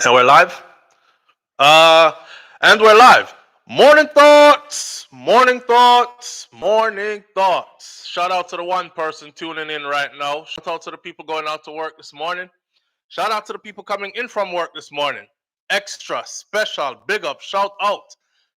And we're live. Uh, and we're live. Morning thoughts, morning thoughts, morning thoughts. Shout out to the one person tuning in right now. Shout out to the people going out to work this morning. Shout out to the people coming in from work this morning. Extra, special, big up, shout out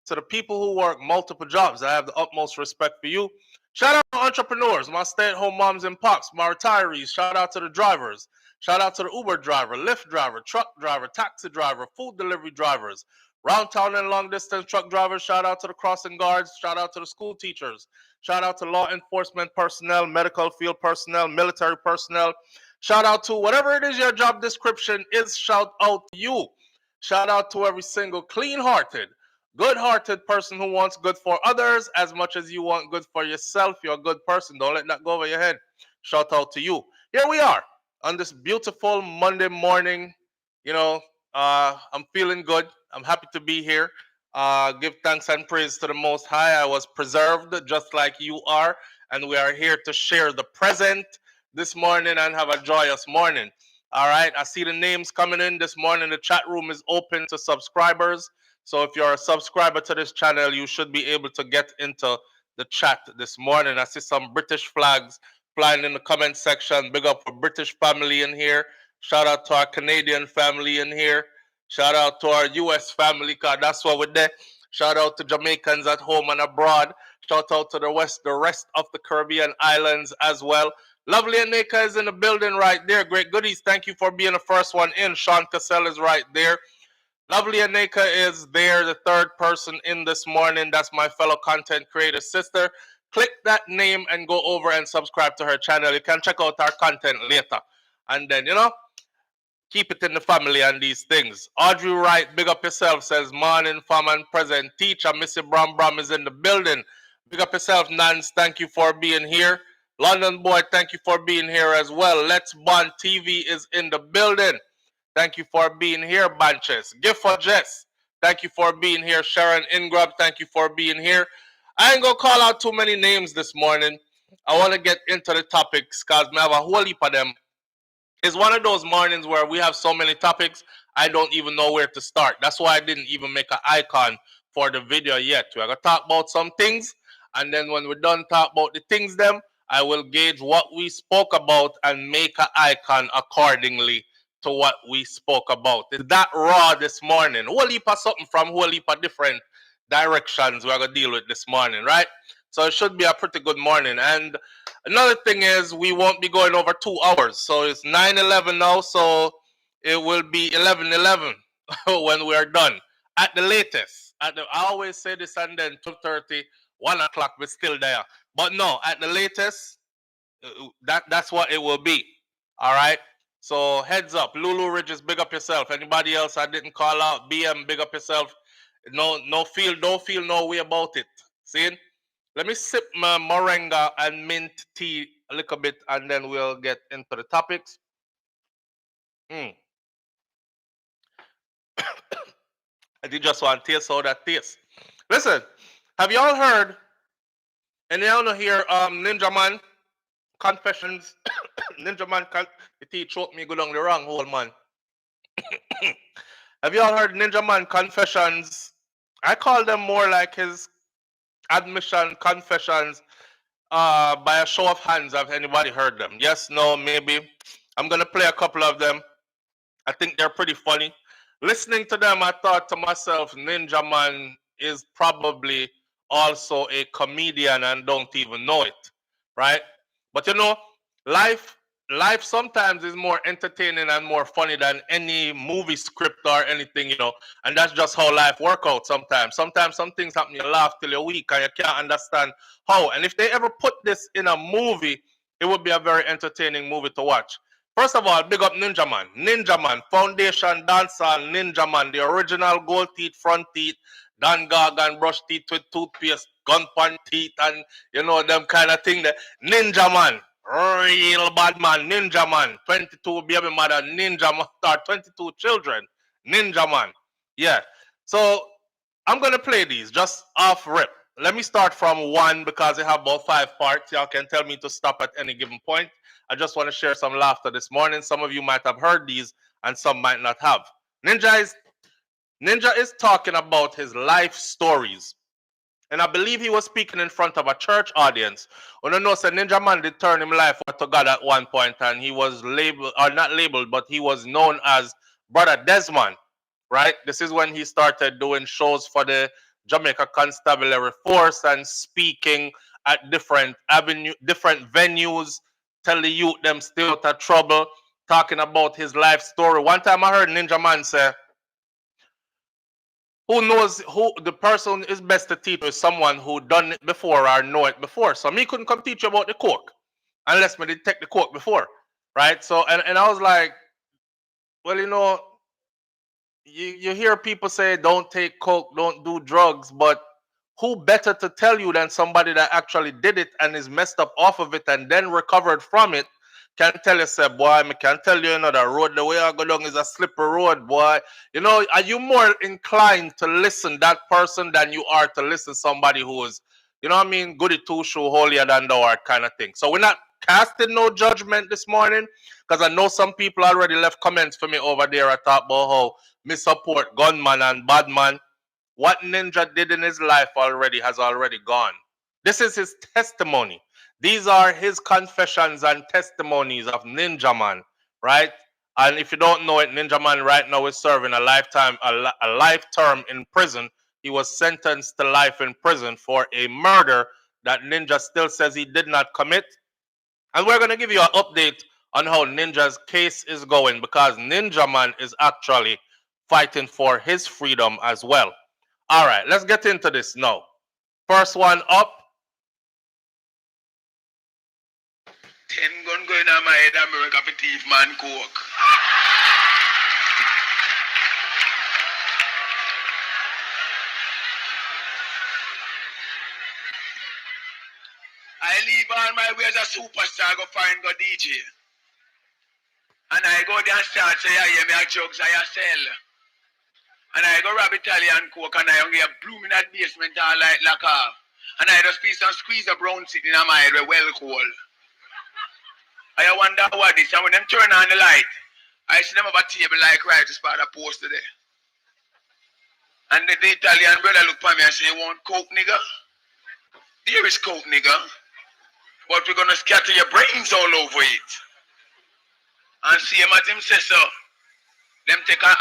to the people who work multiple jobs. I have the utmost respect for you. Shout out to entrepreneurs, my stay-at-home moms and pops, my retirees. Shout out to the drivers. Shout out to the Uber driver, Lyft driver, truck driver, taxi driver, food delivery drivers, round town and long distance truck drivers. Shout out to the crossing guards. Shout out to the school teachers. Shout out to law enforcement personnel, medical field personnel, military personnel. Shout out to whatever it is your job description is. Shout out to you. Shout out to every single clean-hearted, good-hearted person who wants good for others as much as you want good for yourself. You're a good person. Don't let that go over your head. Shout out to you. Here we are on this beautiful Monday morning. I'm feeling good. I'm happy to be here. Give thanks and praise to the Most High. I was preserved just like you are, and we are here to share the present this morning and have a joyous morning. All right, I see the names coming in this morning. The chat room is open to subscribers. So if you're a subscriber to this channel, you should be able to get into the chat this morning. I see some British flags flying in the comment section. Big up for British family in here. Shout out to our Canadian family in here. Shout out to our US family, because that's what we're there. Shout out to Jamaicans at home and abroad. Shout out to the rest of the Caribbean islands as well. Lovely Aneka is in the building right there. Great goodies. Thank you for being the first one in. Sean Cassell is right there. Lovely Aneka is there, the third person in this morning. That's my fellow content creator sister. Click that name and go over and subscribe to her channel. You can check out our content later. And then, keep it in the family and these things. Audrey Wright, big up yourself, says, morning, fam and present. Teacher, Missy Bram is in the building. Big up yourself, Nance. Thank you for being here. London Boy, thank you for being here as well. Let's Bond TV is in the building. Thank you for being here, Banches. Gift for Jess, thank you for being here. Sharon Ingrab, thank you for being here. I ain't gonna call out too many names this morning. I want to get into the topics because I have a whole heap of them. It's one of those mornings where we have so many topics, I don't even know where to start. That's why I didn't even make an icon for the video yet. We're going to talk about some things, and then when we're done talk about the things them, I will gauge what we spoke about and make an icon accordingly to what we spoke about. It's that raw this morning. Whole heap of something from whole heap of different directions we're going to deal with this morning, right? So it should be a pretty good morning. And another thing is we won't be going over 2 hours. So it's 9:11 now, so it will be 11:11 when we are done. At the latest. I always say this, and then 12:30, 1 o'clock, we're still there. But no, at the latest, that's what it will be. All right? So heads up. Lulu Ridges, big up yourself. Anybody else I didn't call out? BM, big up yourself. Don't feel no way about it. See? Let me sip my moringa and mint tea a little bit, and then we'll get into the topics. I did just want to taste how that tastes. Listen, have y'all heard, and y'all know here, Ninja Man Confessions. Ninja Man, the tea choked me good on the wrong hole, man. Have y'all heard Ninja Man Confessions? I call them more like his admission confessions. By a show of hands, have anybody heard them? Yes, no, maybe. I'm gonna play a couple of them. I think they're pretty funny. Listening to them, I thought to myself, Ninja Man is probably also a comedian and don't even know it, right? But life sometimes is more entertaining and more funny than any movie script or anything, and that's just how life works out sometimes. Sometimes some things happen, you laugh till you're weak and you can't understand how. And if they ever put this in a movie, it would be a very entertaining movie to watch. First of all, big up Ninja Man. Ninja Man, Foundation Dancehall Ninja Man, the original gold teeth, front teeth, Dan Gargan brush teeth with toothpaste, gun pan teeth, and them kind of thing. Ninja Man. Real bad man, Ninja Man. 22 baby mother, Ninja Man. 22 children, Ninja Man. Yeah. So I'm gonna play these just off rip. Let me start from 1 because they have about 5 parts. Y'all can tell me to stop at any given point. I just want to share some laughter this morning. Some of you might have heard these and some might not have. Ninja is talking about his life stories. And I believe he was speaking in front of a church audience. When I know said Ninja Man did turn him life over to God at one point, and he was labeled, or not labeled, but he was known as Brother Desmond, right? This is when he started doing shows for the Jamaica Constabulary Force and speaking at different venues, tell the youth them stay out of trouble, talking about his life story. One time I heard Ninja Man say, who knows who the person is best to teach is someone who done it before or know it before. So me couldn't come teach you about the coke unless me did take the coke before, right? So and I was like, well, you hear people say don't take coke, don't do drugs, but who better to tell you than somebody that actually did it and is messed up off of it and then recovered from it can tell you, say, boy, I can tell you, the road, the way I go down is a slippery road, boy. Are you more inclined to listen that person than you are to listen somebody who is, goody two shoe, holier than thou art kind of thing. So we're not casting no judgment this morning, because I know some people already left comments for me over there. I talk about how me support Gunman and Badman. What Ninja did in his life has already gone. This is his testimony. These are his confessions and testimonies of Ninja Man, right? And if you don't know it, Ninja Man right now is serving a life term in prison. He was sentenced to life in prison for a murder that Ninja still says he did not commit. And we're going to give you an update on how Ninja's case is going, because Ninja Man is actually fighting for his freedom as well. All right, let's get into this now. First one up. 10 gun going on my head, America for thief man coke. I leave all my way as a superstar, go find go DJ. And I go there and start say, I hear me a drugs, I sell. And I go rob Italian coke and I get bloom in that basement all like lock off. And I just piece and squeeze a brown sitting in my head well cold. I wonder what this, and when them turn on the light, I see them over a table like right as part of post today. And the Italian brother look for me and say, you want coke, nigga? There is coke, nigga. But we're gonna scatter your brains all over it. And see him at him say so. Them take a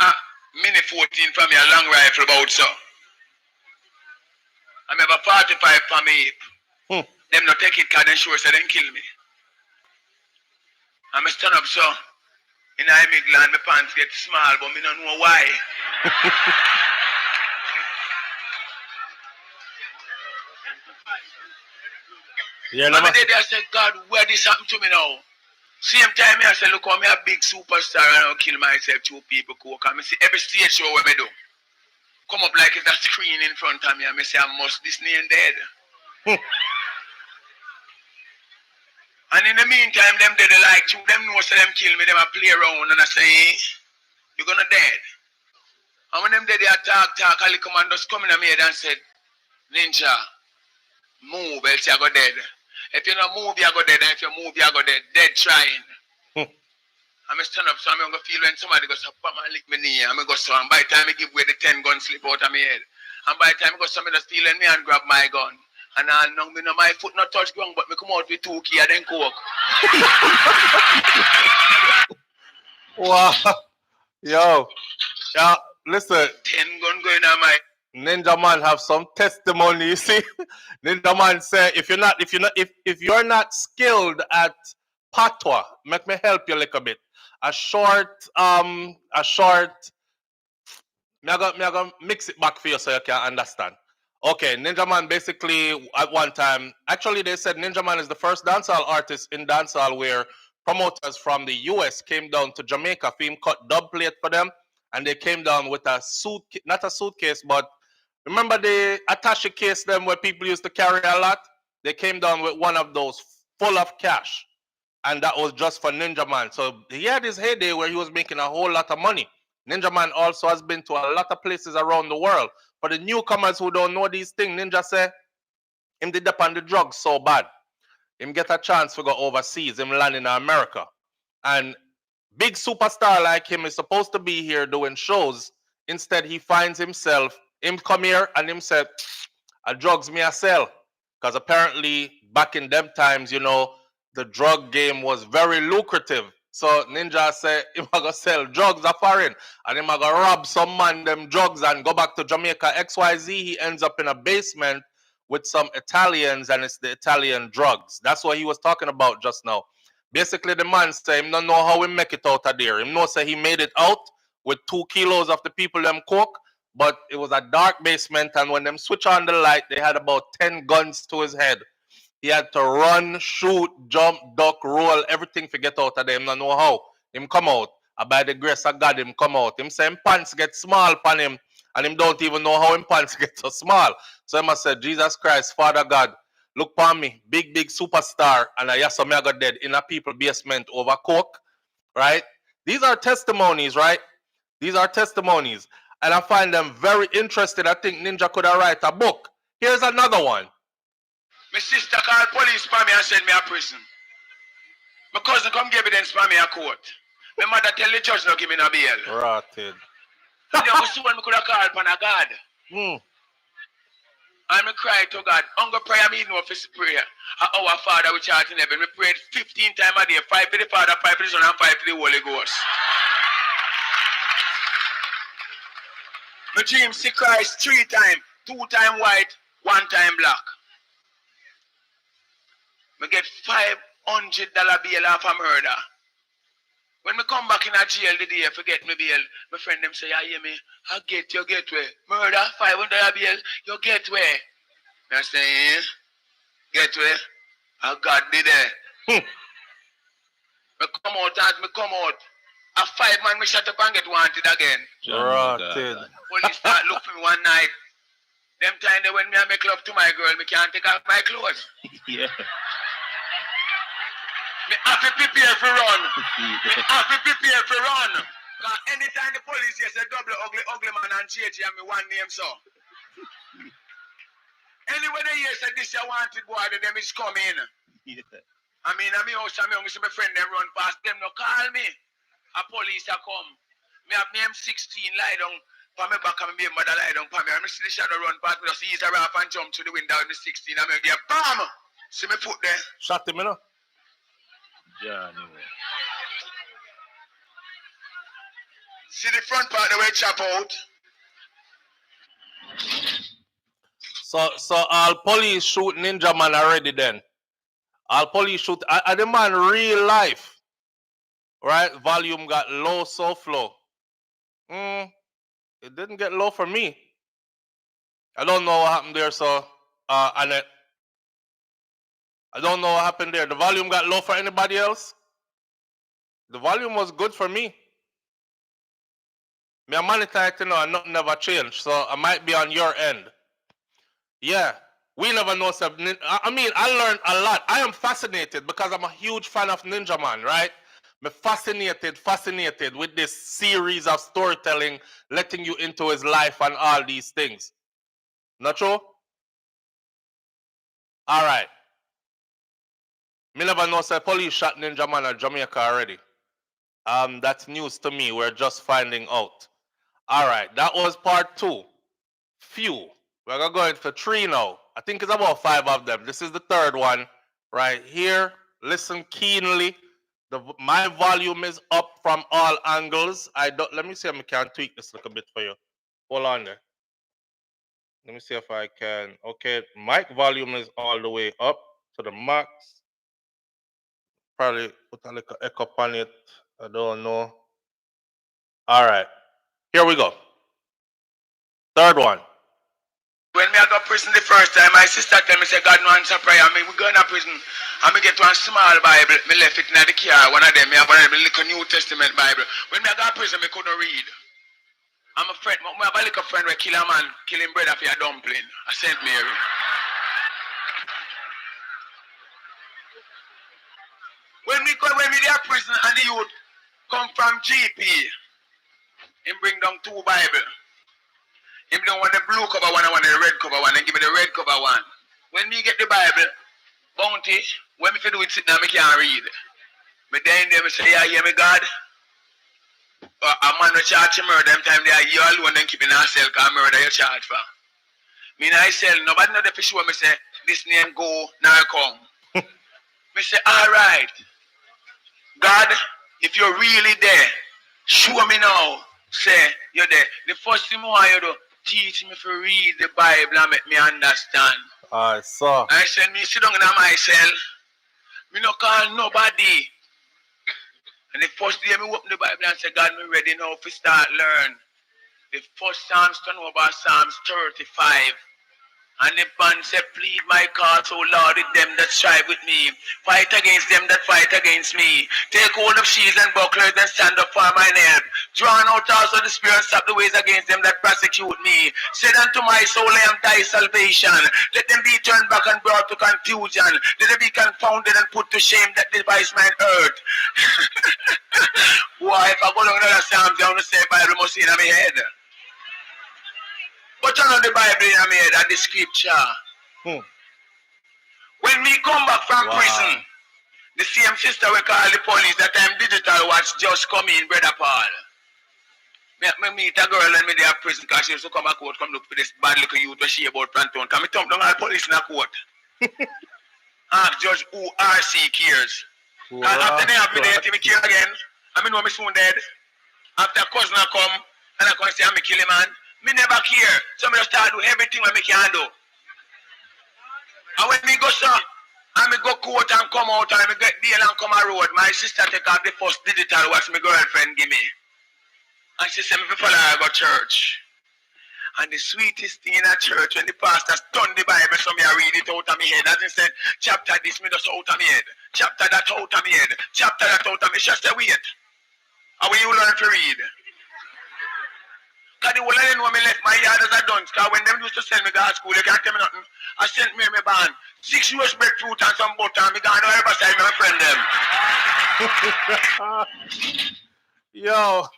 mini 14 from me, a long rifle about so. I have a 45 from me. Them not take it cause they sure so they kill me. I'm stand up so. In I make land, my pants get small, but me don't know why. Yeah, and I said, God, where this happened to me now? Same time I said, look how me a big superstar and I'll kill myself 2 people coke. And I see every stage show where I do. Come up like it's a screen in front of me and I say, I must this name dead. And in the meantime, them dead like you, them know so them kill me, them a play around and I say, hey, you're gonna dead. And when them dead they talk, all the commandos come in my head and said, Ninja, move, else you go dead. If you don't move, you go dead, and if you move, you go dead. Dead trying. I'm stand up, so I'm gonna feel when somebody goes up and lick me knee, I'm gonna go so, and by the time I give away the 10 gun slip out of my head. And by the time I go somebody just steal me and grab my gun. And I know me my foot not touch ground, but me come out with 2 key and then coke. Wow. Yo. Yeah, listen. 10 gun going on my Ninja Man have some testimony. You see, Ninja Man say, if you're not skilled at patois, make me help you a little bit. Me I gonna mix it back for you so you can understand. Okay, Ninja Man basically at one time, actually they said Ninja Man is the first dancehall artist in dancehall where promoters from the US came down to Jamaica, film cut dub plate for them, and they came down with a not a suitcase, but remember the attaché case them where people used to carry a lot? They came down with one of those full of cash. And that was just for Ninja Man. So he had his heyday where he was making a whole lot of money. Ninja Man also has been to a lot of places around the world. For the newcomers who don't know these things, Ninja say him did up on the drugs so bad. Him get a chance to go overseas, him land in America. And big superstar like him is supposed to be here doing shows. Instead, he finds himself, him come here and him said, "A drugs me I sell." Because apparently back in them times, you know, the drug game was very lucrative. So Ninja said him a go sell drugs a foreign and him a go rob some man them drugs and go back to Jamaica XYZ. He ends up in a basement with some Italians and it's the Italian drugs. That's what he was talking about just now. Basically the man say him don't know how he make it out of there. Him know say he made it out with 2 kilos of the people them coke, but it was a dark basement and when them switch on the light they had about 10 guns to his head. He had to run, shoot, jump, duck, roll, everything to get out of there. Him don't know how. Him come out. And by the grace of God, him come out. Him say him pants get small upon him. And him don't even know how him pants get so small. So him say, Jesus Christ, Father God, look upon me, big superstar. And I yes, me I got dead in a people basement over coke. Right? These are testimonies, right? These are testimonies. And I find them very interesting. I think Ninja could have write a book. Here's another one. My sister called police for me and send me a prison. My cousin come give evidence for me a court. My mother tell the judge no give me no bail. Rotted. Then we soon me could have called upon a God. And me cry to God. Hunger prayer me know for prayer. Our Father which art in heaven. We prayed 15 times a day. 5 for the Father, 5 for the Son, and 5 for the Holy Ghost. My dream see Christ 3 times. 2 times white, 1 time black. Me get $500 bail off a murder. When me come back in a jail the day, forget me bail. My friend them say, "I hear me, I get you get where. Murder, $500 bail, you get where." I say, get where? I God did it. Me come out as me come out. A 5 man me shut up and get wanted again. Rotted. Police start look for me one night. Them time they when me I make love to my girl, me can't take off my clothes. Yeah. Me have to prepare for run. Me have to prepare for run. Cause anytime the police say double ugly man and JJ and me one name so. Anyway they hear say this a wanted boy them is coming. Yeah. I mean I'm house I'm young see my friend them run past them no call me. A police a come. Me have name 16 lie down for me back and me mother lie down for me. I see the shadow run past me just ease her off and jump to the window in the 16 and me get bam! See me foot there. Shot him, you know? Johnny. See the front part the way chop out. So all police shoot Ninja Man already then. All police shoot the man real life. Right? Volume got low, SouFlo. It didn't get low for me. I don't know what happened there, so Annette. I don't know what happened there. The volume got low for anybody else? The volume was good for me. Me a monitor it, you know, and nothing never changed. So I might be on your end. Yeah. We never know. I mean, I learned a lot. I am fascinated because I'm a huge fan of Ninja Man, right? I'm fascinated with this series of storytelling, letting you into his life and all these things. Not true? All right. Me never know say police shot Ninja Man at Jamaica already. That's news to me. We're just finding out. All right, that was part 2. Few. We're gonna go into 3 now. I think it's about 5 of them. This is the 3rd one right here. Listen keenly. My volume is up from all angles. Let me see if I can tweak this a little bit for you. Hold on there. Let me see if I can. Okay, mic volume is all the way up to the max. Probably put a little echo on it. I don't know. All right. Here we go. 3rd one. When me I go prison the first time, my sister tell me say God no answer prayer. Me we go in a prison and me get one small Bible. Me left it in the car. One of them me have one of them little New Testament Bible. When me I go to prison, me couldn't read. I'm a friend. Me have a little friend where kill a man, kill him brother for a dumpling. I St. Mary. When me there prison and the youth come from GP, him bring down 2 Bible. Him don't want the blue cover one, I want the red cover one, and give me the red cover one. When me get the Bible, bounty, when me do it sit down, me can't read. But then they say, yeah, hear me God, a man will charge you murder them time they are you alone then keeping yourself because murder you charge for. Me I sell, nobody know the fish when me say this name go, now come. Me say, alright, God, if you're really there, show me now. Say, you're there. The first thing I want you to teach me to read the Bible and make me understand. I saw. I said, me sit down in myself, me no call nobody. And the first day me open the Bible and say, God, me ready now to start learn. The first Psalms turn over Psalms 35. And the man said, plead my cause, O Lord, with them that strive with me. Fight against them that fight against me. Take hold of shields and bucklers and stand up for mine help. Draw out also the spirit and stop the ways against them that persecute me. Said unto my soul, I am thy salvation. Let them be turned back and brought to confusion. Let them be confounded and put to shame that devise mine earth. Why, if I go down another Psalms, I want to say Bible must be in my head. But turn on the Bible in my head and the scripture. When we come back from prison, the same sister we call the police, that time digital watch just come in, Brother Paul. Me meet a girl and me there at prison because she used to come back out, come look for this bad little youth where she about Planton. Can me thump down all the police in the court? Ask Judge who RC cares. Because after they have me there, me care again. I mean, know me soon dead. After cousin come, and I come say, I'm a kill him, man. Me never care. So me just start do everything what me can do. And when me go so, and me go court and come out and me get deal and come a road, my sister take off the first digital watch my girlfriend give me. And she said, me follow her go church. And the sweetest thing in a church when the pastor stunned the Bible so me I read it out of my head. As he said, chapter this me just out of my head. Chapter that out of my head. Chapter that out of me. She said, wait. How will you learn to read? Because the whole of them know me left my yard as a dunce. Because when them used to send me to school, they can't tell me nothing. I sent me my band 6 US breadfruit and some butter and me gone to every side my friend them. Yo,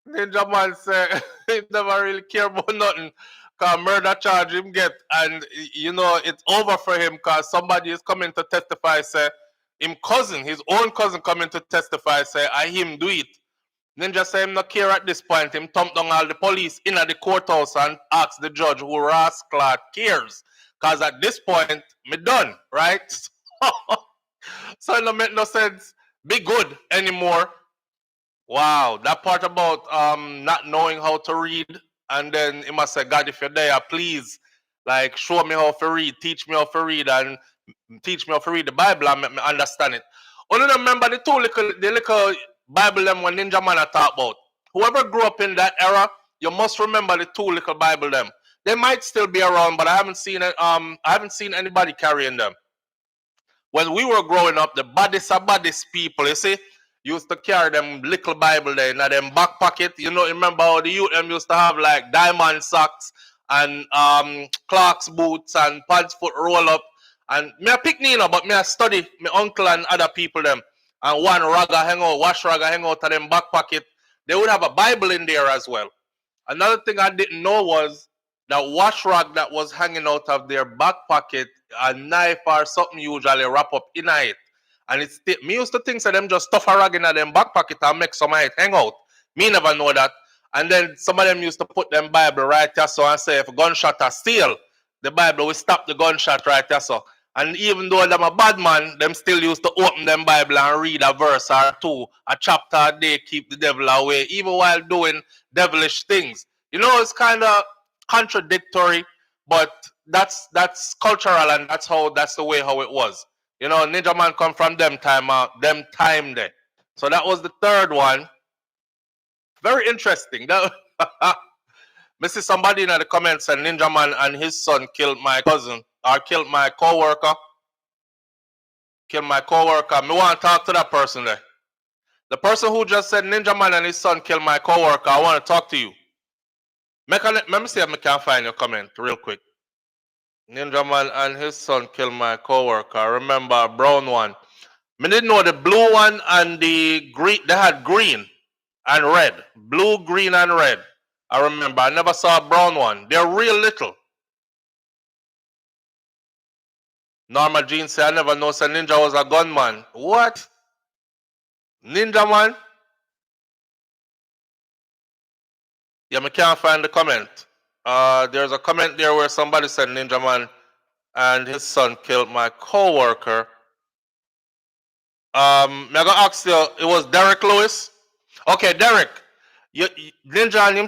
Ninja Man say he never really care about nothing. Because murder charge him get. And, you know, it's over for him because somebody is coming to testify, say, his own cousin coming to testify, say, I him do it. Ninja say him not care at this point. Him thump down all the police in at the courthouse and ask the judge who rascal cares. Because at this point, me done, right? So it don't make no sense. Be good anymore. Wow, that part about not knowing how to read, and then he must say, God, if you're there, please, like, show me how to read, teach me how to read, and teach me how to read the Bible and make me understand it. Only remember the little Bible them when Ninja Man talk about. Whoever grew up in that era, you must remember the two little Bible them. They might still be around, but I haven't seen it. I haven't seen anybody carrying them. When we were growing up, the baddest people, you see, used to carry them little Bible there in them back pocket. You know, remember how the youth them used to have like diamond socks and Clark's boots and pants foot roll up. And me a pick Nina, but me a study my uncle and other people them. And one ragga hang out, wash ragga hang out of them back pocket. They would have a Bible in there as well. Another thing I didn't know was that wash rag that was hanging out of their back pocket, a knife or something usually wrap up in it. And it's me used to think that them just stuff a rag in them back pocket and make some of it hang out. Me never know that. And then some of them used to put them Bible right there so and say if gunshot are steal, the Bible will stop the gunshot right there so. And even though them a bad man, them still used to open them Bible and read a verse or two, a chapter a day, keep the devil away, even while doing devilish things. You know, it's kind of contradictory, but that's cultural and that's the way how it was. You know, Ninja Man come from them time there. So that was the third one. Very interesting. I see somebody in the comments said Ninja Man and his son killed my cousin or killed my co-worker. Killed my co-worker. Me want to talk to that person there. The person who just said Ninja Man and his son killed my co-worker, I want to talk to you. Let me see if I can find your comment real quick. Ninja Man and his son killed my co-worker. I remember a brown one. I didn't know the blue one and the green. They had green and red. Blue, green, and red. I remember. I never saw a brown one. They're real little. Norma Jean said, I never know said Ninja was a gunman. What? Ninja Man? Yeah, I can't find the comment. There's a comment there where somebody said Ninja Man and his son killed my co-worker. I'm gonna ask you, it was Derek Lewis? Okay, Derek. Ninja and him,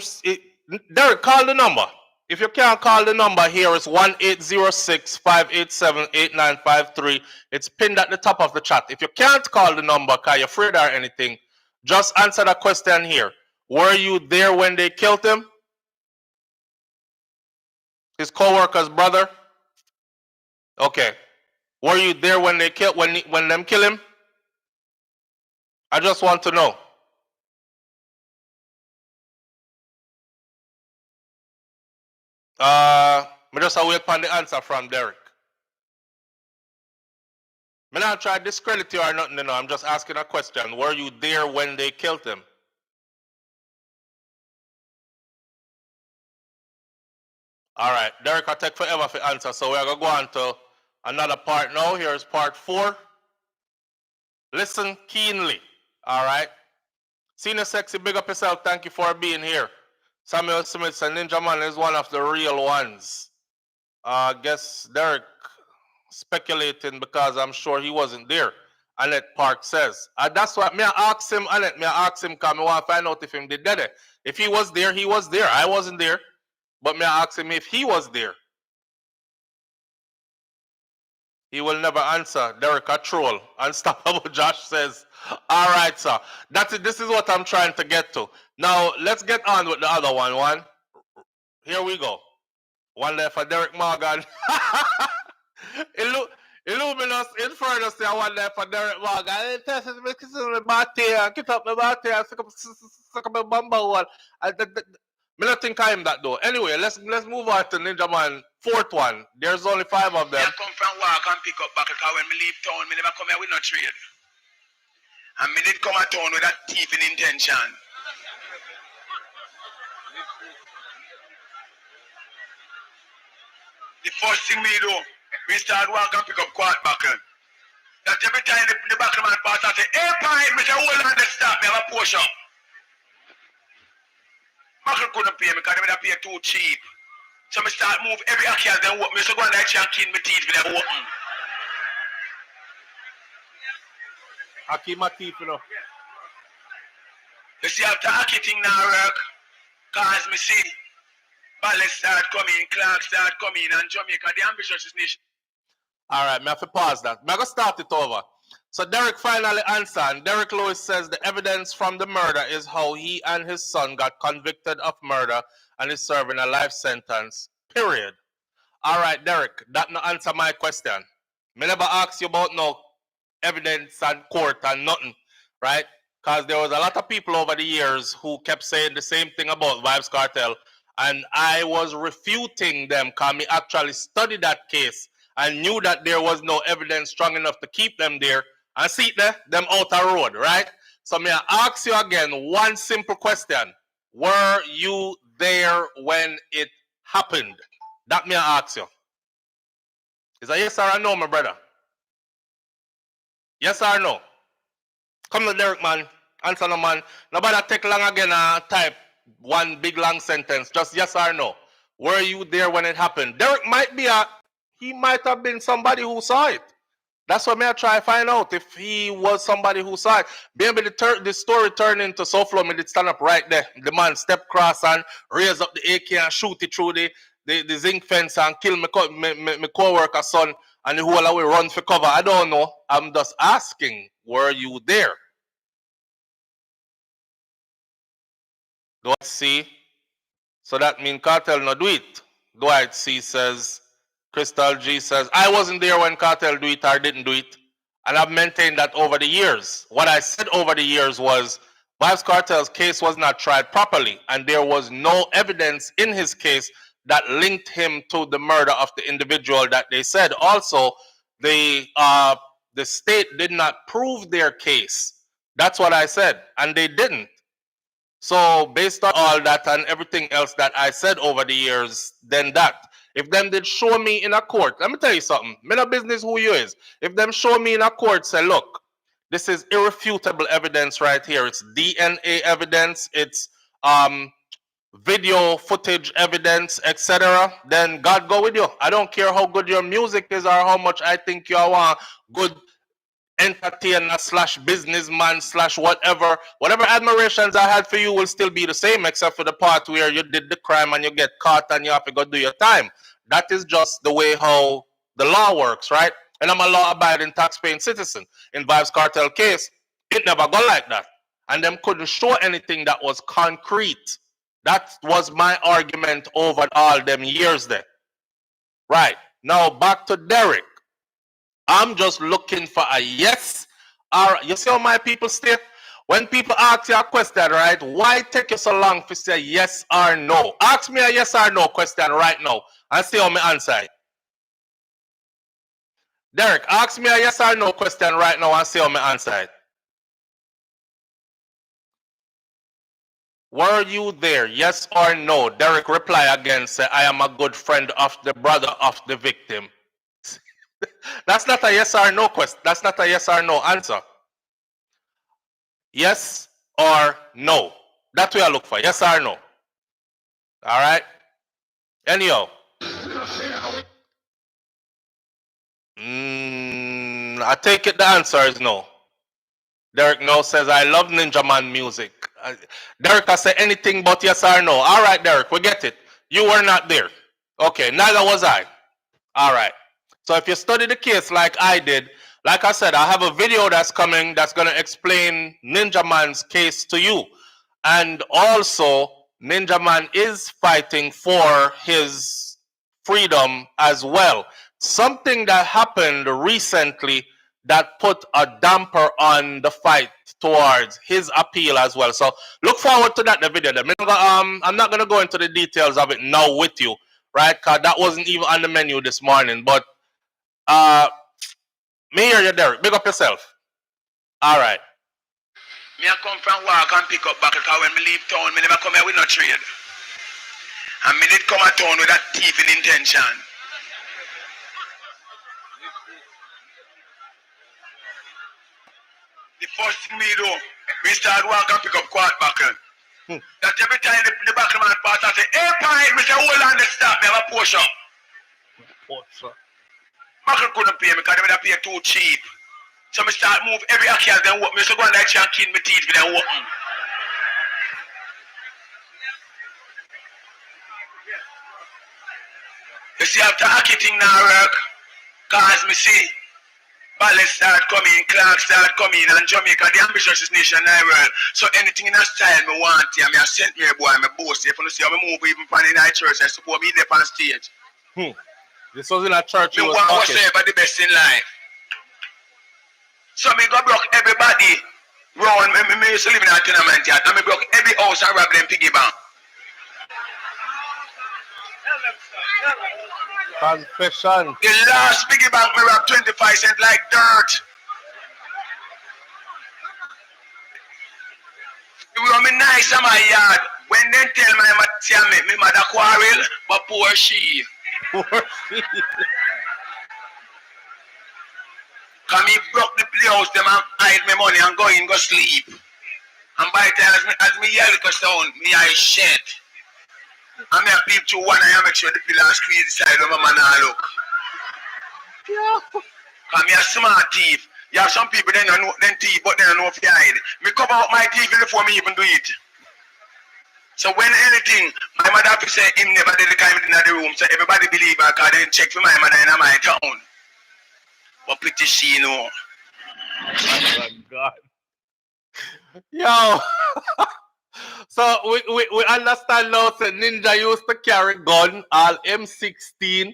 Derek, call the number. If you can't call the number here, it's 1-806-587-8953. It's pinned at the top of the chat. If you can't call the number because you're afraid or anything, just answer the question here. Were you there when they killed him? His co-worker's brother? Okay. Were you there when they killed when them kill him? I just want to know. I just wait for the answer from Derek. I'm not trying to discredit you or nothing, you know. I'm just asking a question. Were you there when they killed him? All right, Derek, I'll take forever for answer. So we're going to go on to another part now. Here's part 4. Listen keenly. All right. Senior Sexy, big up yourself. Thank you for being here. Samuel Smith and Ninja Man is one of the real ones. I guess Derek speculating because I'm sure he wasn't there. Annette Park says. That's what me ask him, Annette. Me ask him because I want to find out if him did that. If he was there, he was there. I wasn't there. But me ask him if he was there. He will never answer. Derek a troll. Unstoppable Josh says, all right, sir. This is what I'm trying to get to. Now, let's get on with the other one. Here we go. One there for Derek Morgan. Illuminous Inferno say one there for Derek Morgan. I test me kissing my body and get up my body and suck up my bumble hole. Me not think I am that though. Anyway, let's move on to Ninja Man 4th one. There's only 5 of them. I come from work and pick up back because when me leave town, me never come here with no trade. And me did come at town with that thieving intention. The first thing me do, we start work and pick up quart buckle. That every time the buckle man pass, I say, hey, pint, me say, hold on, let's stop, me have a push up. Buckle couldn't pay me because they pay too cheap. So me start move every account then open. Me so go on that and clean my teeth with them open. I keep my teeth, you know. You see, after Aki thing now work, cause me see Ballet start coming, Clark start coming, and Jamaica, the ambitious is nation. All right, me have to pause that. I'm going to start it over. So Derek finally answered, and Derek Lewis says the evidence from the murder is how he and his son got convicted of murder and is serving a life sentence, period. All right, Derek, that no answer my question. Me never ask you about no evidence and court and nothing, right? Because there was a lot of people over the years who kept saying the same thing about Vybz Kartel, and I was refuting them because me actually studied that case and knew that there was no evidence strong enough to keep them there and see them out the road, right? So may I ask you again one simple question. Were you there when it happened? That may I ask you. Is that yes or a no, my brother? Yes or no? Come to Derek, man. Answer no, man. Nobody take long again type one big long sentence. Just yes or no. Were you there when it happened? Derek he might have been somebody who saw it. That's what I try to find out, if he was somebody who saw it. Maybe the story turned into SouFLo, me did stand up right there. The man step cross and raise up the AK and shoot it through the zinc fence and kill my co-worker's son, and the whole away run for cover. I don't know. I'm just asking, were you there? Dwight C. So that means Cartel no do it. Dwight C says, Crystal G says, I wasn't there when Cartel do it or didn't do it. And I've maintained that over the years. What I said over the years was Vybz Kartel's case was not tried properly, and there was no evidence in his case that linked him to the murder of the individual that they said. Also, the state did not prove their case. That's what I said, and they didn't. So based on all that and everything else that I said over the years, then that. If them did show me in a court, let me tell you something. Me no business who you is. If them show me in a court, say, look, this is irrefutable evidence right here. It's DNA evidence. It's video footage, evidence, etc., then God go with you. I don't care how good your music is or how much I think you are good entertainer slash businessman slash whatever. Whatever admirations I had for you will still be the same, except for the part where you did the crime and you get caught and you have to go do your time. That is just the way how the law works, right? And I'm a law-abiding, tax-paying citizen. In Vibes Cartel case, it never go like that. And them couldn't show anything that was concrete. That was my argument over all them years there. Right. Now back to Derek. I'm just looking for a yes or you see how my people stay? When people ask you a question, right? Why take you so long to say yes or no? Ask me a yes or no question right now and see how me answer it. Derek, ask me a yes or no question right now and see how me answer it. Were you there? Yes or no? Derek reply again, say, I am a good friend of the brother of the victim. That's not a yes or no question. That's not a yes or no answer. Yes or no. That's what I look for. Yes or no. All right. Anyhow. I take it the answer is no. Derek no says, I love Ninja Man music. Derek, I say anything but yes or no. All right, Derek, we get it. You were not there. Okay, neither was I. All right. So if you study the case like I did, like I said, I have a video that's coming that's going to explain Ninja Man's case to you. And also, Ninja Man is fighting for his freedom as well. Something that happened recently that put a damper on the fight towards his appeal as well. So look forward to that in the video. I'm not going to go into the details of it now with you, right? Because that wasn't even on the menu this morning. But me hear you, Derek. Big up yourself. All right. Me I come from work and pick up back because when me leave town, me never come here with no trade. And me did come at town with that thieving intention. The first thing me do, me start work and pick up quart buckle. That every time the buckle man pass, I say, hey, pint, me say, hold on, let's stop, me have a push up. Buckle couldn't pay me because they would pay too cheap. So me start move every account, then walk. Me so go on like and clean my teeth, then walk. You see, after Aki thing now work, cause me see, ballet start coming, Clark start coming, and Jamaica, the ambitious nation in the world. So anything in that style me want, yeah, me I sent me a boy, me boast. If you see how me move even from the night church, I suppose me there on stage. This was in a church. Me want whatsoever the best in life. So me go block everybody round. Me used to live in a tenement yard, and me block every house and rob them piggy bank. Confession. The last piggy bank me robbed 25 cents like dirt. It was me nice in my yard. When they tell my mother me mother quarrel, but poor she. Cause me broke the playhouse, them and hide my money and go in, go sleep. And by the time as me yell go sound, me eyes shed. And me a peep through one eye and make sure the pillar squeeze the side of my man and look. Cause me a smart thief. You have some people they don't know them thief, but they don't know if you hide. Me cover up my thief before me even do it. So when anything, my mother have to say him never did the kind in the room, so everybody believe her because they check for my mother in my town. But pretty she know. Oh my God. Yo. So we understand now that Ninja used to carry gun, all M16.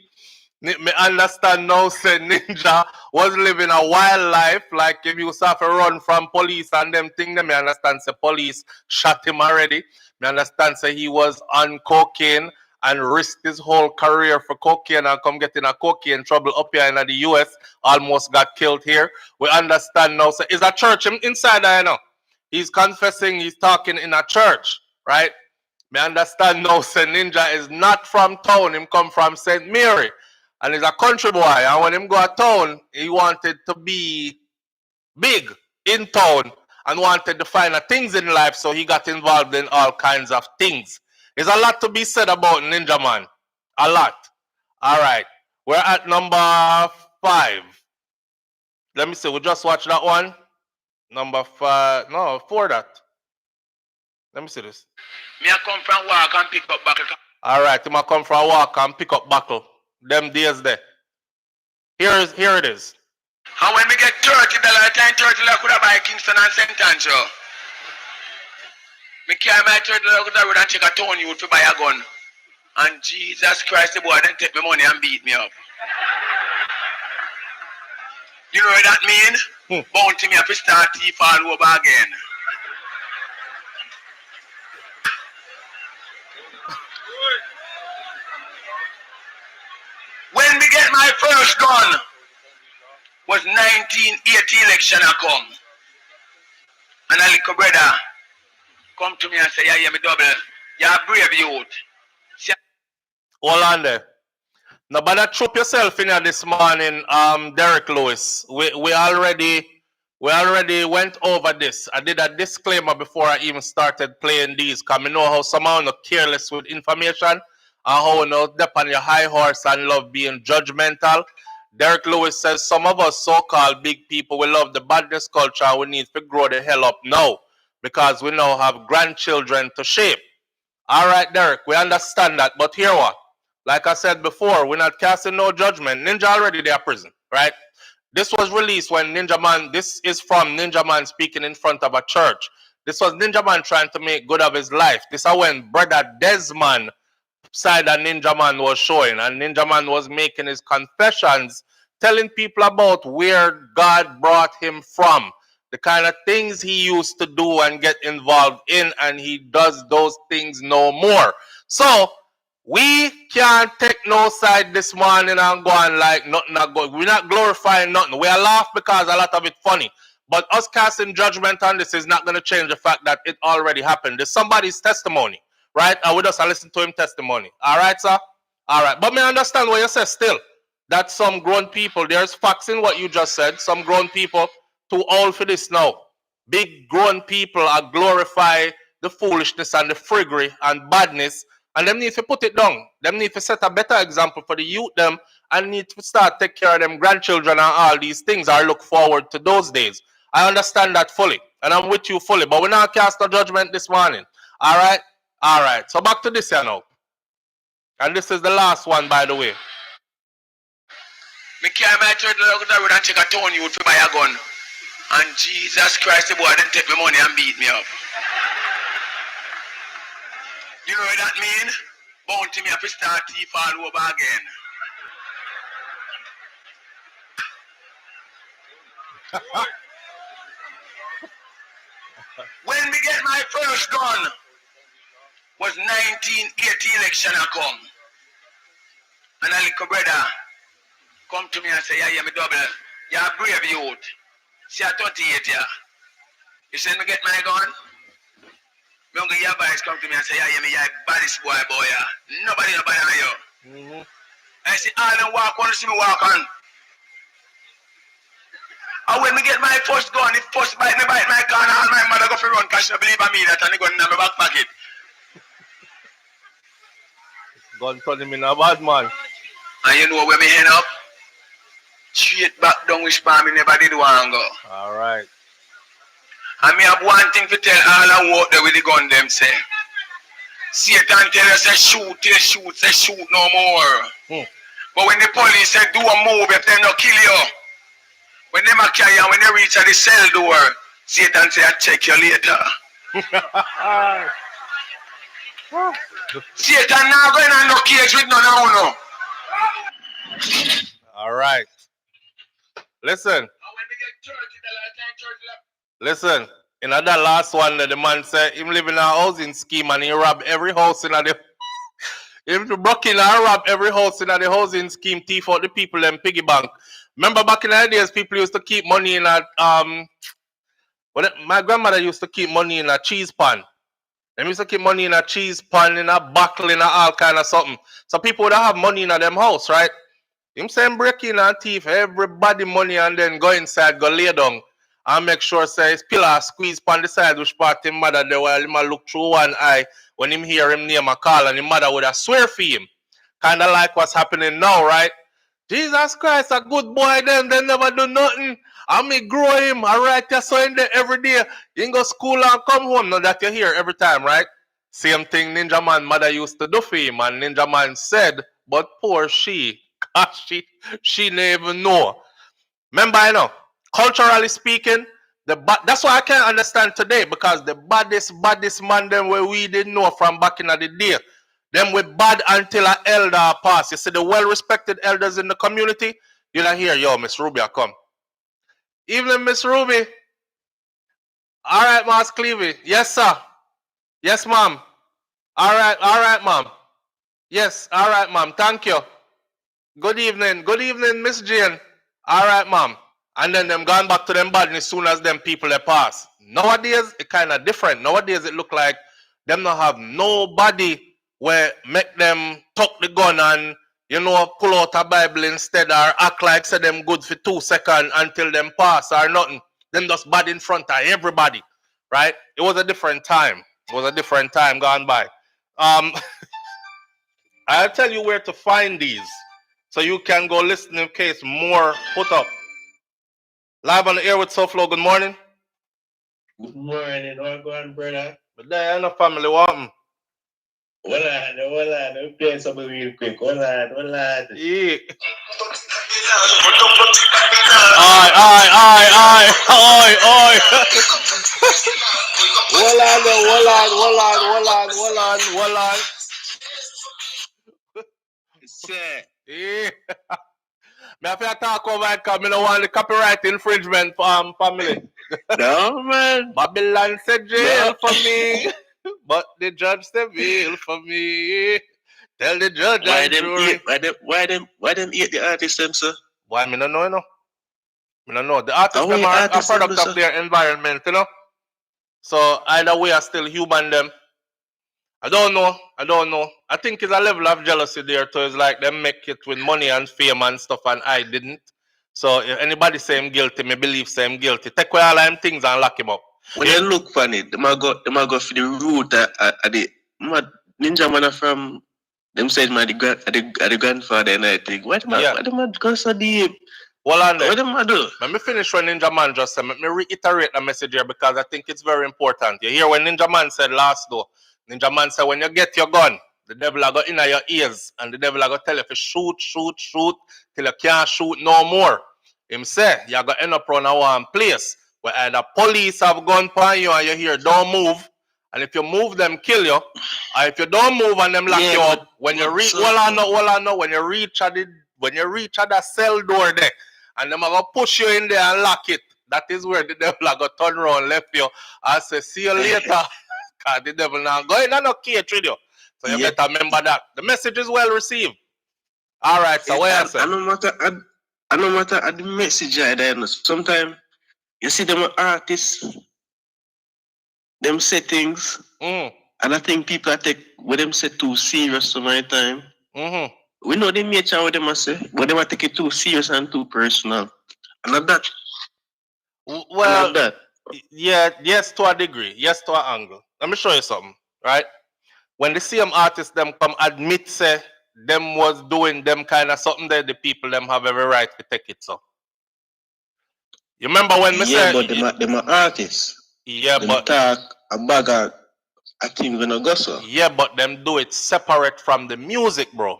Me understand now that Ninja was living a wild life. Like if you used to have to run from police and them thing, me understand the police shot him already. Me understand that he was on cocaine and risked his whole career for cocaine and come get in a cocaine trouble up here in the US. Almost got killed here. We understand now. So is a church inside there, you know? He's confessing, he's talking in a church, right? Me understand now, say Ninja is not from town. Him come from St. Mary. And he's a country boy. And when him go to town, he wanted to be big in town and wanted to find things in life. So he got involved in all kinds of things. There's a lot to be said about Ninja Man. A lot. All right. We're at number 5. Let me see. We just watch that one. Number 5. No, 4 that. Let me see this. Me I come from work and pick up buckle. All right. You might come for a walk and pick up buckle. Them days there. Here it is. And when we get $30, time 30 I could have buy Kingston and St. Andrew. Me carry my $30 to the road and check a town youth to buy a gun. And Jesus Christ, the boy then take my money and beat me up. You know what that mean? Bounty me up to start thief all over again. When we get my first gun, was 1980 election I come. And a little brother come to me and say, yeah, me double. You're a brave youth. Hold on there. Now, but that troop yourself in here this morning, Derek Lewis. We already went over this. I did a disclaimer before I even started playing these, because I know how some are not careless with information and how you step on your high horse and love being judgmental. Derek Lewis says some of us so-called big people, we love the badness culture and we need to grow the hell up now because we now have grandchildren to shape. All right, Derek, we understand that, but here what? Like I said before, we're not casting no judgment. Ninja already there prison, right? This was released when Ninja Man, this is from Ninja Man speaking in front of a church. This was Ninja Man trying to make good of his life. This is when Brother Desmond side that Ninja Man was showing, and Ninja Man was making his confessions, telling people about where God brought him from, the kind of things he used to do and get involved in, and he does those things no more. So we can't take no side this morning and go on like nothing not good. We're not glorifying nothing. We are laugh because a lot of it funny. But us casting judgment on this is not going to change the fact that it already happened. There's somebody's testimony, right? And we just listen to him testimony. All right, sir? All right. But me understand what you say still. That some grown people, there's facts in what you just said. Some grown people too old for this now. Big grown people are glorify the foolishness and the friggery and badness. And them need to put it down. Them need to set a better example for the youth them and need to start take care of them grandchildren and all these things. I look forward to those days. I understand that fully. And I'm with you fully. But we're not cast a judgment this morning. All right? All right. So back to this here now. And this is the last one, by the way. Me carry my $30 to the road and check a town youth to buy a gun. And Jesus Christ, the boy then take my money and beat me up. You know what that mean? Bounty me up to start thief all over again. When we get my first gun, was 1980 election I come. And a little brother come to me and say, yeah, me double. You're a brave youth. See, I 38 yeah. You said me get my gun? Me uncle your boys come to me and say, yeah, me, you're a baddest boy, yeah. Nobody on you. I say, all them walk on, see me walk on. And when me get my first gun, if first bite my gun, all my mother go for run, because she don't believe in me that and the gun in my back pocket. Gun turn him in a bad man. And you know where me end up? Straight back down which palm me never did want go. All right. And me have one thing to tell all the walk there with the gun them say. Satan tell us say shoot no more. But when the police say do a move if they no kill you. When they carry you, when they reach at the cell door, Satan say I check you later. Satan now going on no cage with none of you. All right. Listen. Listen. In that last one, the man said him live in a housing scheme and he rob every house in the. Him broke in and rob every house in the housing scheme, thief out the people them piggy bank. Remember back in the days, people used to keep money in a my grandmother used to keep money in a cheese pan. Them used to keep money in a cheese pan, in a bottle, in a all kind of something. So people would have money in them house, right? Him saying break in and thief everybody money and then go inside, go lay down. and make sure say his pillar squeeze on the side which part him mother there while him a look through one eye when him hear him name a call and his mother would have swear for him. Kinda like what's happening now, right? Jesus Christ, a good boy them, they never do nothing. I me grow him, alright, you so in there every day. You can go school and come home, now that you're here every time, right? Same thing Ninja Man mother used to do for him, and Ninja Man said, but poor she, cause she never even know. Remember, I know, culturally speaking, that's why I can't understand today, because the baddest man them where we didn't know from back in the day, them we bad until an elder pass. You see the well-respected elders in the community, you don't hear, yo, Miss Ruby, I come. Evening, Miss Ruby. All right, Mas Clevey. Yes, sir. Yes, ma'am. All right, ma'am. Yes, all right, ma'am. Thank you. Good evening, Miss Jane. All right, ma'am. And then them gone back to them badness as soon as them people they pass. Nowadays, it kind of different. Nowadays, it look like them not have nobody where make them tuck the gun and, you know, pull out a Bible instead or act like say them good for 2 seconds until them pass or nothing. Them just bad in front of everybody, right? It was a different time. It was a different time gone by. I'll tell you where to find these so you can go listen in case more put up. Live on the air with SouFLo, good morning. Good morning, what's going on, brother? But there ain't no family wanting. Hold on, let me play something real quick. Hold on. Yeah. Hold on. Yeah. Me have to talk over it because I don't want the copyright infringement family. No, man. Babylon said jail for me, but the judge said bail for me. Tell the judge Why and jury. Why them eat the artists them, sir? Why me don't know, you know? Me don't know. The artists them are a product of their environment, you know? So either way are still human them. I don't know. I think it's a level of jealousy there too. It's like them make it with money and fame and stuff and I didn't. So if anybody say I'm guilty, me believe say I'm guilty. Take away all them things and lock him up. When you look funny, them a go for the root of the Ninja Man from them said my the grandfather and I think what them go so deep. Well, on what them do? Let me finish what Ninja Man just said. Let me reiterate the message here because I think it's very important. You hear what Ninja Man said last though. Ninja Man said when you get your gun, the devil are go in your ears and the devil are go tell you to shoot till you can't shoot no more. Him say you are going to end up around one place where either police have gun upon you and you hear don't move, and if you move them kill you, or if you don't move and them lock you up, when you reach when you reach at the cell door there and them are going to push you in there and lock it, that is where the devil are going to turn around left you and say see you later. Because the devil now going on no cage with you. So you better remember that. The message is well received. All right, so what you say? I no matter the message I there. Sometimes you see them artists, them say things, and I think people take what them say too serious so many time. We know the nature of what them say, but them take it too serious and too personal. And not that. Well, that. Yeah, yes to a degree, yes to an angle. Let me show you something, right? When the same artists them come admit say them was doing them kind of something there, the people them have every right to take it so. You remember when me say but them are artists. Yeah, them but talk a bag of I think we not go so. Yeah, but them do it separate from the music, bro.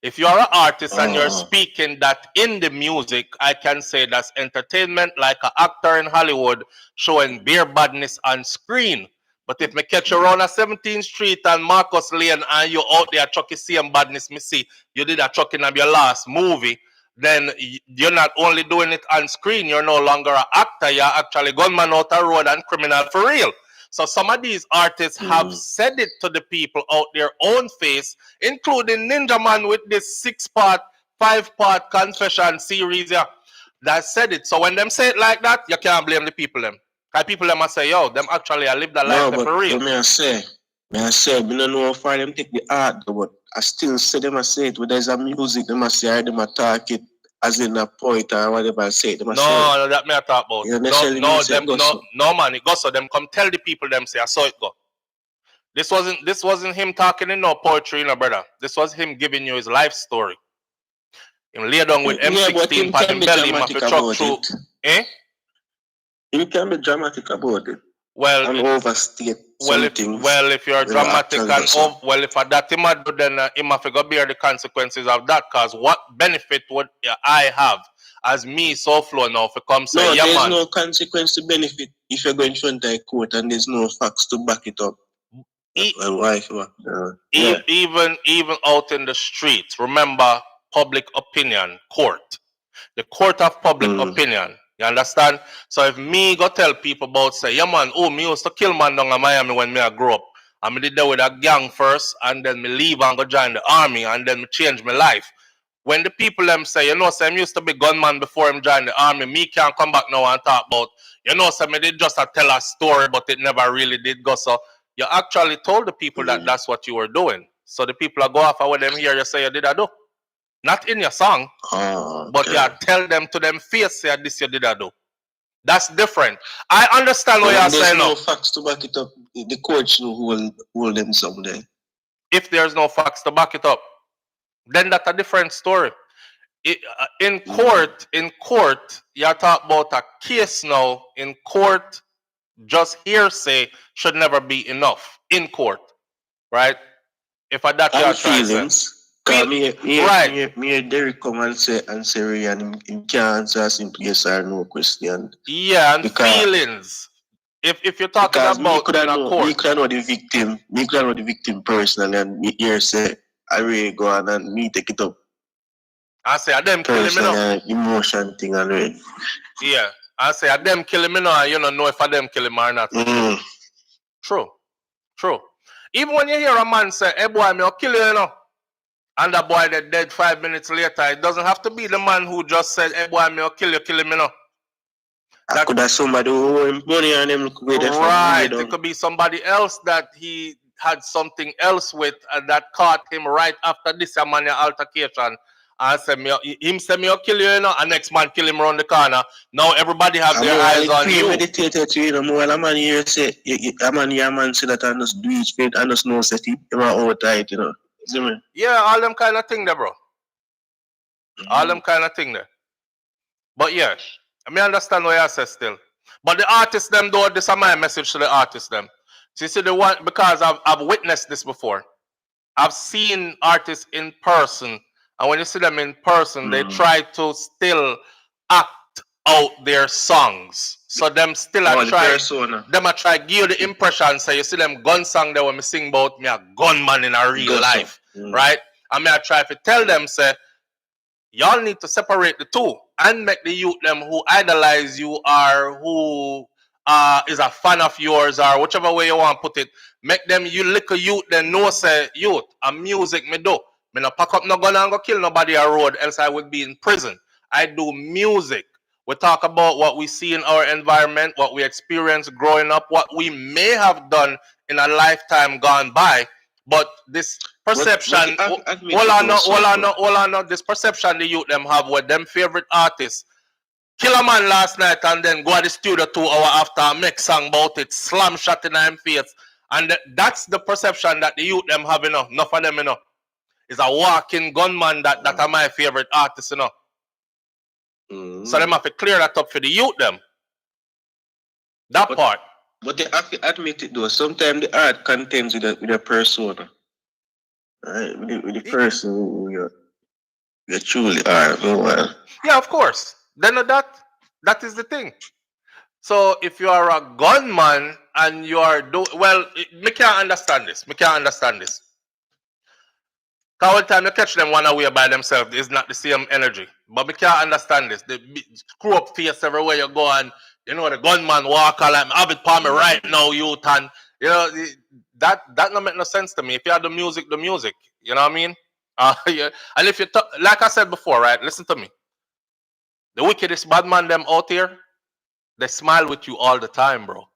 If you are an artist and you're speaking that in the music, I can say that's entertainment, like an actor in Hollywood showing beer badness on screen. But if me catch you around a 17th Street and Marcus Lane and you out there chucking same badness me see, you did a chucking of your last movie, then you're not only doing it on screen, you're no longer an actor, you're actually gunman out the road and criminal for real. So some of these artists have said it to the people out their own face, including Ninja Man with this 6-part, 5-part confession series that said it. So when them say it like that, you can't blame the people them. Because people them must say, yo, them actually live the life for real. May I say, we don't know how far them take the art, but I still say them I say it. When there's a music, them I say them attack it. as in a poet or whatever I say. Them No, that me I talk about. You No, man, it go so them come tell the people them say I saw it go. This wasn't him talking in no poetry, no brother. This was him giving you his life story. Him lay down with M16 pan him belly, him have to truck through. Eh? You can be dramatic about it. Well, and overstate if you're dramatic and if that him do, then him have to go bear the consequences of that. Cause what benefit would I have as me SouFlo now if it comes say, yeah, there's man. no consequence to benefit if you're going front of a court and there's no facts to back it up. Even out in the streets, remember public opinion, court. The court of public opinion. You understand? So if me go tell people about say, yeah man, me used to kill man down in Miami when me I grew up. And me did that with a gang first, and then me leave and go join the army, and then me change my life. When the people them say, say I used to be gunman before him join the army, me can't come back now and talk about, say me did just tell a story, but it never really did go so. You actually told the people that that's what you were doing. So the people are go off and when them hear you say you did I do. Not in your song, but you tell them to them face say this you did I do. That's different. I understand what you're saying now. There's no facts to back it up. The court should hold them someday. If there's no facts to back it up, then that's a different story. In court, you talk about a case now. In court, just hearsay should never be enough in court, right? If I that you're trying to me Derek come and say and him can't answer simply yes or no question. Yeah, and feelings. If you're talking about me could know the victim personally and me here say I really go on and me take it up. I say I them kill him enough. Emotion thing already. Yeah. I say I them kill him enough, you don't know if I them kill him or not. True. Even when you hear a man say, hey boy, me I'll kill you, and the boy that dead 5 minutes later, it doesn't have to be the man who just said, hey boy, me I'll kill him, That could have somebody who owe him money and him right. It could be somebody else that he had something else with and that caught him right after this man altercation. And said him say me I'll kill you, and next man kill him around the corner. Now everybody have their eyes on you. More a man here say a man say that I just do his faith and just know that he all tight, See me? Yeah, all them kind of thing there, bro. All them kind of thing there. But yeah, I mean understand what you say still. But the artists them though, this is my message to the artists them. So you see the one because I've witnessed this before. I've seen artists in person, and when you see them in person, they try to still act out their songs. So them still try give you the impression. So you see them gun song there when me sing about me a gunman in a real life, right? And me I try to tell them say, y'all need to separate the two and make the youth them who idolize you or who is a fan of yours or whichever way you want to put it. Make them you little youth then know say youth and music me do. Me no pack up no gun and go kill nobody on road else I would be in prison. I do music. We talk about what we see in our environment, what we experience growing up, what we may have done in a lifetime gone by. But this perception, hold on, this perception the youth them have with them favorite artists. Kill a man last night and then go to the studio 2 hours after and make song about it, slam shot in them face. And that's the perception that the youth them have, enough of them, is a walking gunman that are my favorite artists, So them have to clear that up for the youth them. That part. But they have to admit it though. Sometimes the art contends with a persona. Right? With the person who you truly are. Yeah, of course. Then that is the thing. So if you are a gunman and you are me can't understand this. Because all the time you catch them one away by themselves, it's not the same energy. But we can't understand this. They screw up face everywhere you go and the gunman walk like have it for me right now, youth, and that don't make no sense to me. If you have the music, you know what I mean? Yeah. And if you like I said before, right? Listen to me. The wickedest bad man them out here, they smile with you all the time, bro.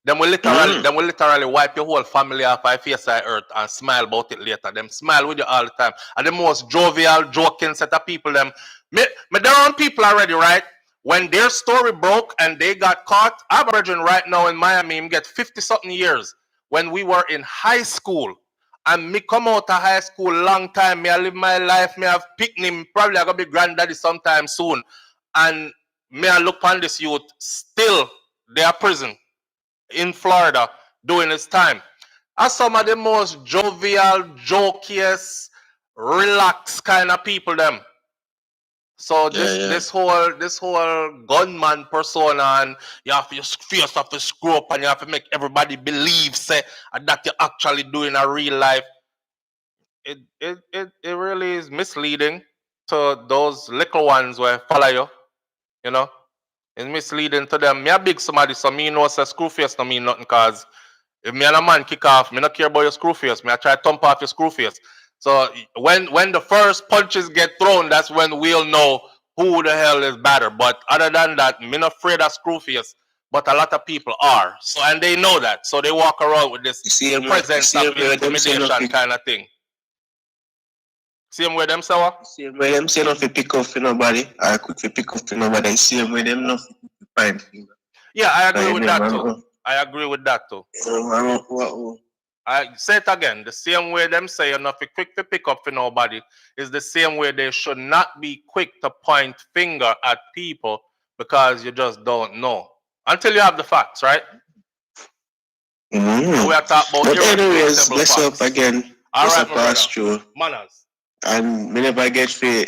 Them will literally wipe your whole family off of face of earth and smile about it later. Them smile with you all the time. And the most jovial, joking set of people. Them, me there are people already, right? When their story broke and they got caught, I have a virgin right now in Miami, him get 50-something years. When we were in high school, and me come out of high school long time, me I live my life, me have picnic, probably I gonna be granddaddy sometime soon. And me I look on this youth, still they are prison in Florida doing his time. Are some of the most jovial, jokiest, relaxed kind of people them. So this whole gunman persona, and you have to face have to screw up and you have to make everybody believe say that you're actually doing a real life. It really is misleading to those little ones where follow you, you know. It's misleading to them. Me a big somebody, so me know say screw face no mean nothing, cause if me and a man kick off, me not care about your screw face. Me I try to thump off your screw face. So when the first punches get thrown, that's when we'll know who the hell is better. But other than that, me not afraid of screw face. But a lot of people are. So and they know that. So they walk around with this presence of intimidation kind of thing. Same way them say what? Same way them say not to pick up for nobody. I could pick up for nobody. Same way them not find. Yeah, I agree with that too. I agree with that too. I say it again. The same way them say you're not quick to pick up for nobody is the same way they should not be quick to point finger at people because you just don't know until you have the facts, right? Mm-hmm. We are talking about. But anyways, let's up again. All right, pass through manners. And me never get free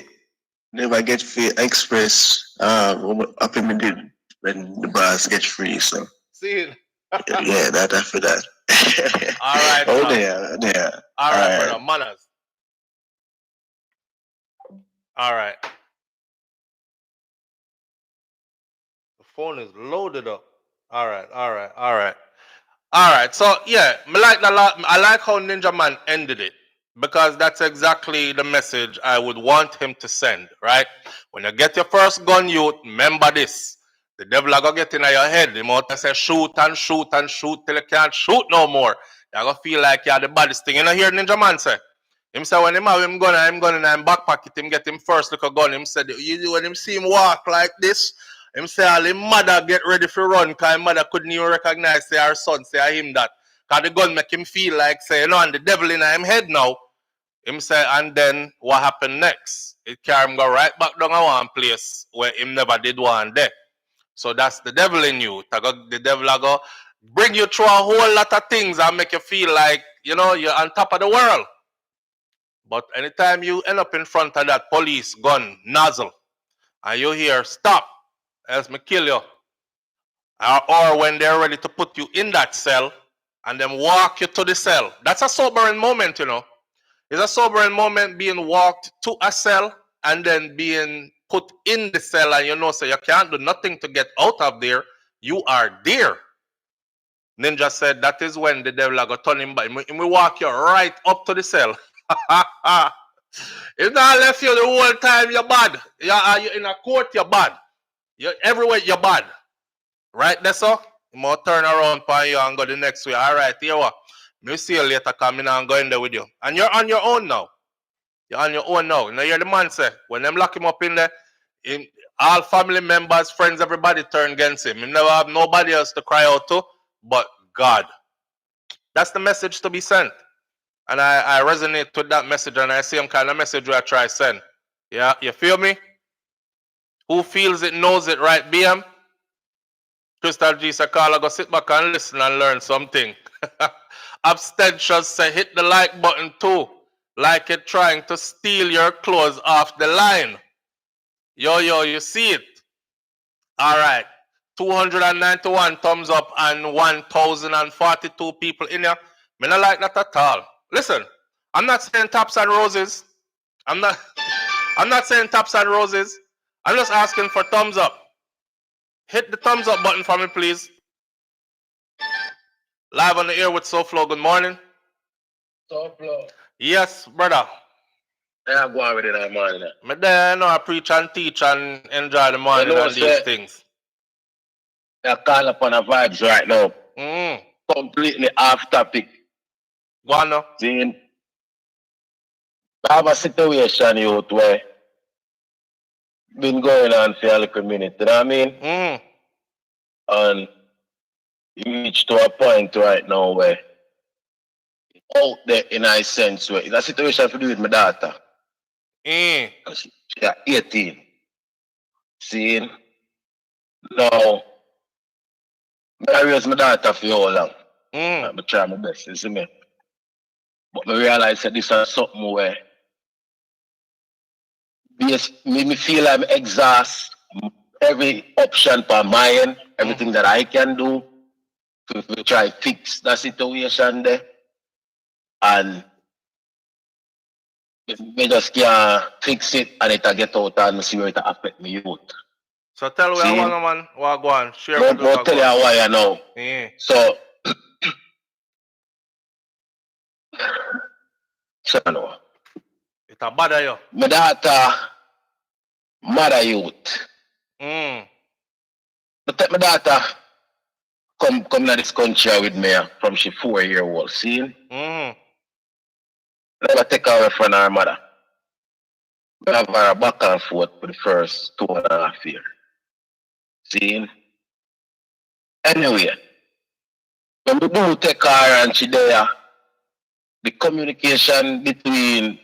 express up in me did when the bars get free. So see. Yeah, that after that. All right. Oh, there. All right, brother. Manners. All right. The phone is loaded up. All right. So yeah, I like how Ninja Man ended it because that's exactly the message I would want him to send. Right? When you get your first gun, youth, remember this. The devil are gonna get in your head. The more say shoot and shoot and shoot till you can't shoot no more. You're gonna feel like you're the baddest thing. You know hear Ninja Man say? Him say when him have him gun in him back pocket, him get him first little gun. Him said when him see him walk like this, him say all him mother get ready for run because his mother couldn't even recognize say her son say him that. Cause the gun make him feel like say, you know, and the devil in him head now. Him say, and then what happened next? It carry him go right back down to one place where him never did one there. So that's the devil in you. The devil go bring you through a whole lot of things and make you feel like, you know, you're on top of the world. But anytime you end up in front of that police gun nozzle and you hear stop, else me kill you. Or when they're ready to put you in that cell and then walk you to the cell. That's a sobering moment, you know. It's a sobering moment being walked to a cell and then being put in the cell, and you know, so you can't do nothing to get out of there. You are there. Ninja said that is when the devil are going to turn him back. He will walk you right up to the cell. If not left you the whole time, you're bad. You're in a court, you're bad. You're everywhere, you're bad. Right there, so? You must turn around for you and go the next way. All right, here what? Me see you later coming and going there with you. And you're on your own now. You're on your own now. Now you're the man say, when them lock him up in there, all family members, friends, everybody turn against him. He never have nobody else to cry out to but God. That's the message to be sent. And I resonate with that message, and I see him kind of message where I try to send. Yeah, you feel me? Who feels it knows it, right, BM? Crystal G Sakala, go sit back and listen and learn something. Abstentions say hit the like button too. Like it trying to steal your clothes off the line. Yo, you see it? All right. 291 thumbs up and 1,042 people in here. Me not like that at all. Listen, I'm not saying tops and roses. I'm not saying tops and roses. I'm just asking for thumbs up. Hit the thumbs up button for me, please. Live on the air with SouFLo. Good morning. SouFLo. Yes, brother. Yeah, go on with it that morning. Me there, you know, I preach and teach and enjoy the morning and these things. I call upon a vibes right now. Completely off topic. Go on now. See, I have a situation, youth, where been going on for a little minute, you know what I mean? And you reach to a point right now where out there in a sense where it's a situation to do with my daughter. She 18. See, now I raise my daughter for how long? I try my best, you see me? But I realize that this is something where me feel I'm exhaust every option per my end, everything that I can do to try fix that situation there. And me just can't fix it and it'll get out and see where it affect me youth. So tell me what man, what go on. Share with me. Tell you why I know. So no. It's a bother you. My daughter mother youth. But take my daughter come to this country with me from she 4-year-old, see? Never take her away from her mother. We have her back and forth for the first 2.5 years. See? Anyway, when we do take her and she there, the communication between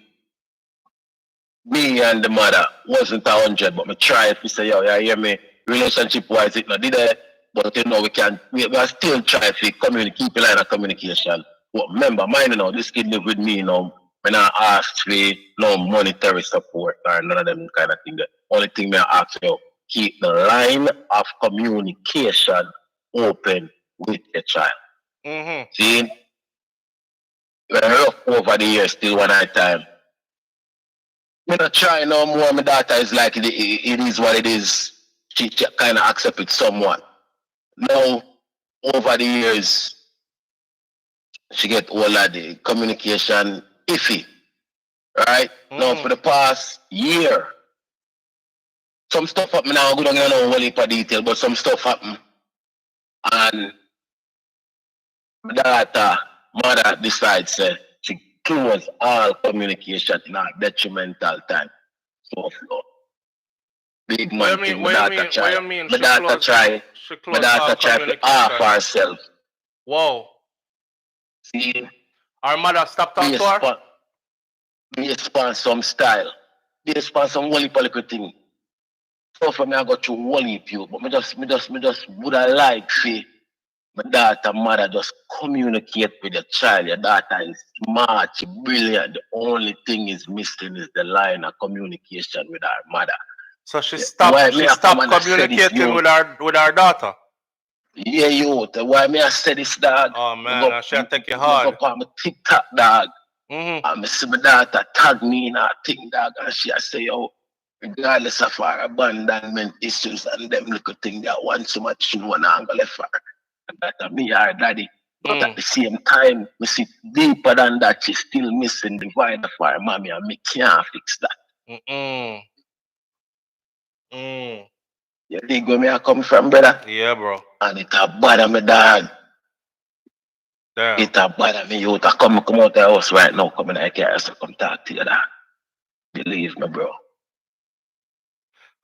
me and the mother wasn't 100, but me try if you say, yo, you hear me, relationship wise it not did it, but you know we are still trying to communicate, keep a line of communication. But remember, mine you know, this kid live with me, you know, when I asked for no monetary support or none of them kind of thing. The only thing I ask you, keep the line of communication open with your child. See? We're rough over the years still one at a time. I'm not trying no more. My daughter is like it is what it is. She kind of accept it somewhat. Now, over the years, she get older, the communication iffy. Right? Now, for the past year, some stuff happened now. I'm going to get no whole heap of detail, but some stuff happened. And my daughter, mother decides she close all communication in a detrimental time. So, big man thing. My daughter try. My daughter try to off herself. Whoa. See? Our mother stopped talking to her? Based on some style. Based on some whole heap of little thing. So for me, I got through whole heap you. But me just would have liked see my daughter, mother just communicate with your child. Your daughter is smart, she's brilliant. The only thing is missing is the line of communication with her mother. So she stopped communicating with her daughter? Yeah, you. Why me I say this, dog? Oh man, I should take it hard. Go on my TikTok, dog. And I see my daughter tag me in her thing, dog, and she say, yo, regardless of her abandonment issues and them little thing that want so much she want to left her. That me her daddy. But at the same time, we see deeper than that, she's still missing the void of her mommy, and me can't fix that. You dig where me I come from, brother? Yeah, bro. And it a bother me, dog. Damn. It a bother me, you. Come out of the house right now, come in the car, so come talk to you, dog. Believe me, bro.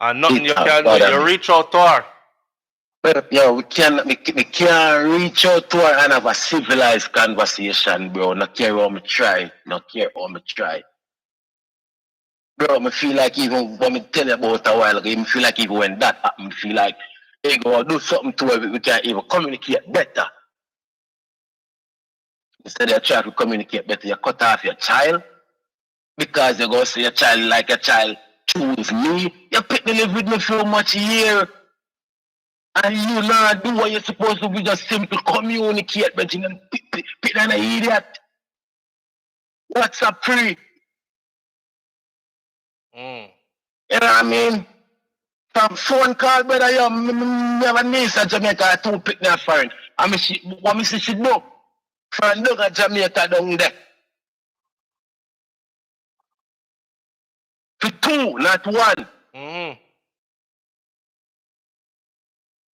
And nothing you can do, you reach out to her. But yo, we can't reach out to her and have a civilized conversation, bro. Not care how me try. Bro, I feel like even when me tell you about a while ago, I feel like even when that happened, I feel like they go do something to her, we can even communicate better. Instead of trying to communicate better, you cut off your child because you go say your child like your child choose me. You pick to live with me for much year. And you not do what you're supposed to be, just simply communicate, but you know, pick an idiot. What's up, free? You know what I mean? From phone call, brother, you have a niece at Jamaica, two pick me a foreign. And what me see she do? From down at Jamaica down there. For two, not one.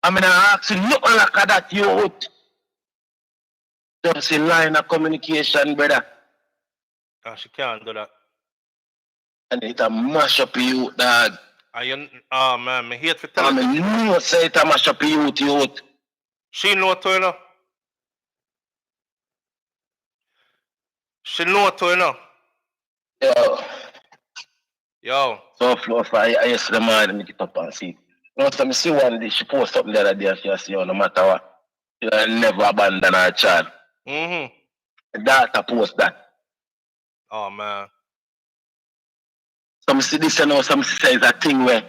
I mean, I ask you, look like that, youth. Just in line of communication, brother. She can't do that. And it a mash up you, dog. Oh man, me hate to tell I you. mean, you say it a mash up youth. She know too, you know. She know too, you know. Yo. So flow for I yesterday morning, make it up and see. You know, so I see one day, she post something the other day, she say, no matter what, she'll never abandon her child. Mm-hmm. The daughter post that. Oh man. Some see this, you know, some say it's a thing where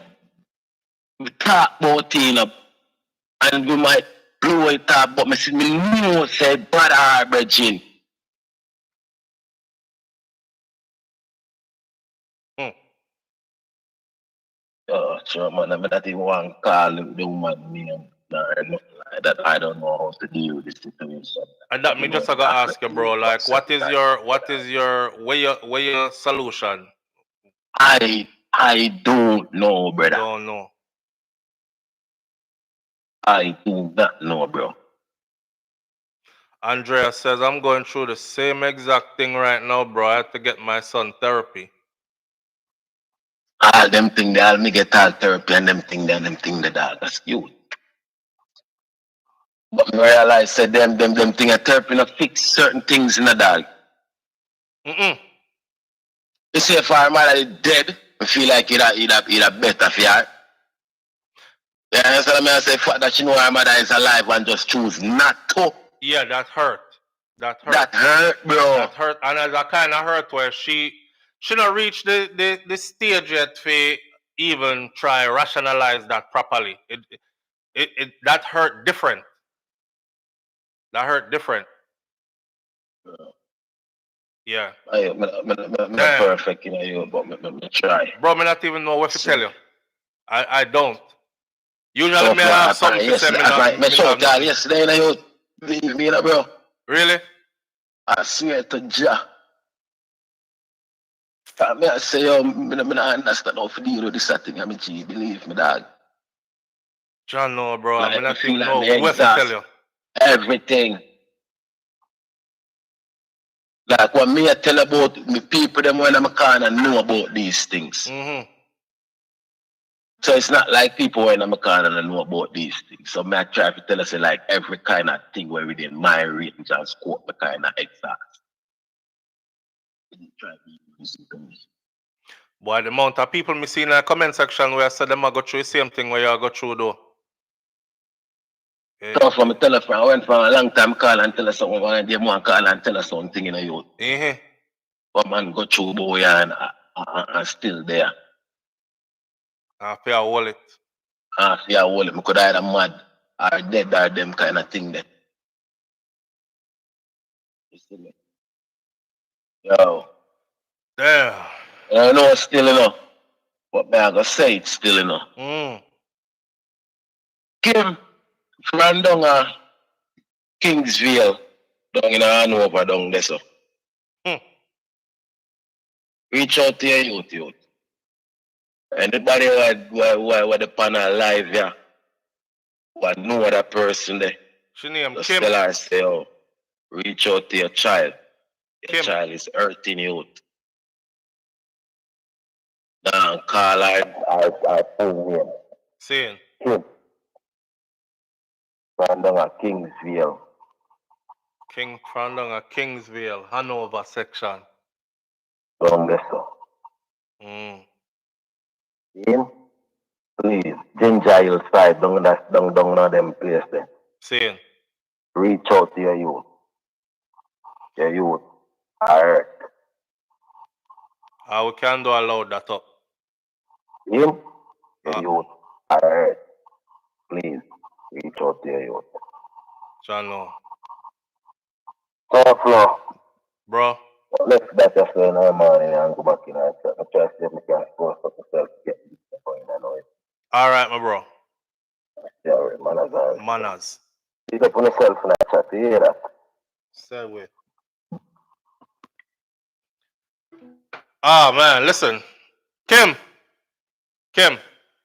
we talk about it, you know, and we might blow it up, but me know say bad our bridging. Oh, sure, man, I mean, that even one call the woman name or nothing like that. I don't know how to deal with this situation. And that me just gotta ask you, bro, like what is your where your solution? I don't know, brother. Don't know. I do not know, bro. Andrea says, I'm going through the same exact thing right now, bro. I have to get my son therapy. All them thing they all me get all therapy and them thing the dog. That's you. But me realize that them thing a therapy not fix certain things in the dog. Mm-mm. You see if our mother is dead, I feel like it better for her. You understand me? I say fact that she know her mother is alive and just choose not to. Yeah, that hurt. That hurt. That hurt, bro. That hurt. And it's a kind of hurt where she not reach the stage yet to even try rationalize that properly. It that hurt different. That hurt different. Yeah. I'm not perfect, you know, you, but me try. Bro, me not even know what to tell you. I don't. Usually me have something to say. Me shout out yesterday, you know, you believe me, you know, bro. Really? I swear to Jah. I say, yo, I don't understand how to deal with this thing. I mean, G, believe me, dog. John, no, bro. Like, I mean, I think like no. What to tell you? Everything. Like what me I tell about me people them when I'm corner know about these things. Mm-hmm. So it's not like people when I'm corner know about these things. So me I try to tell us like every kind of thing where within my range and scope the kind of exact. Boy, the amount of people me see in the comment section where I said them I go through the same thing where you go through though. So from a telephone, I went for a long time call and tell us something, and they want call and tell us something in a youth. Mm-hmm. But man go through boy and still there. I pay a wallet. Yeah, wallet. Me could either mad or dead or them kind of thing there. You see me? Yo. Yeah. I know it's still enough. But me I go say it's still enough. Kim from down Kingsville, down in Hanover, down there so. Reach out to your youth. Anybody who the panel live here, who know that person there. She named just Kim. Tell her, say, oh, reach out to your child. Your Kim. child is hurting youth. Now call her phone name. Saying. Kim. From down Kingsville. From down Kingsville, Hanover section. Down there so. In, please, Ginger Hill side, down them place there. Saying. Reach out to your youth. Your youth are hurt. We can do allow that up. In, your youth are hurt. Please, reach out to your youth. John, no. SouFLo. Bro. Let's that just in our morning and go back in and chat. I try to see if I can post up myself to get this going, I know it. Alright, my bro. Yeah, right, manners. Manners. Pick up on yourself in that chat, you hear that? Stay with. Ah, man, listen. Kim,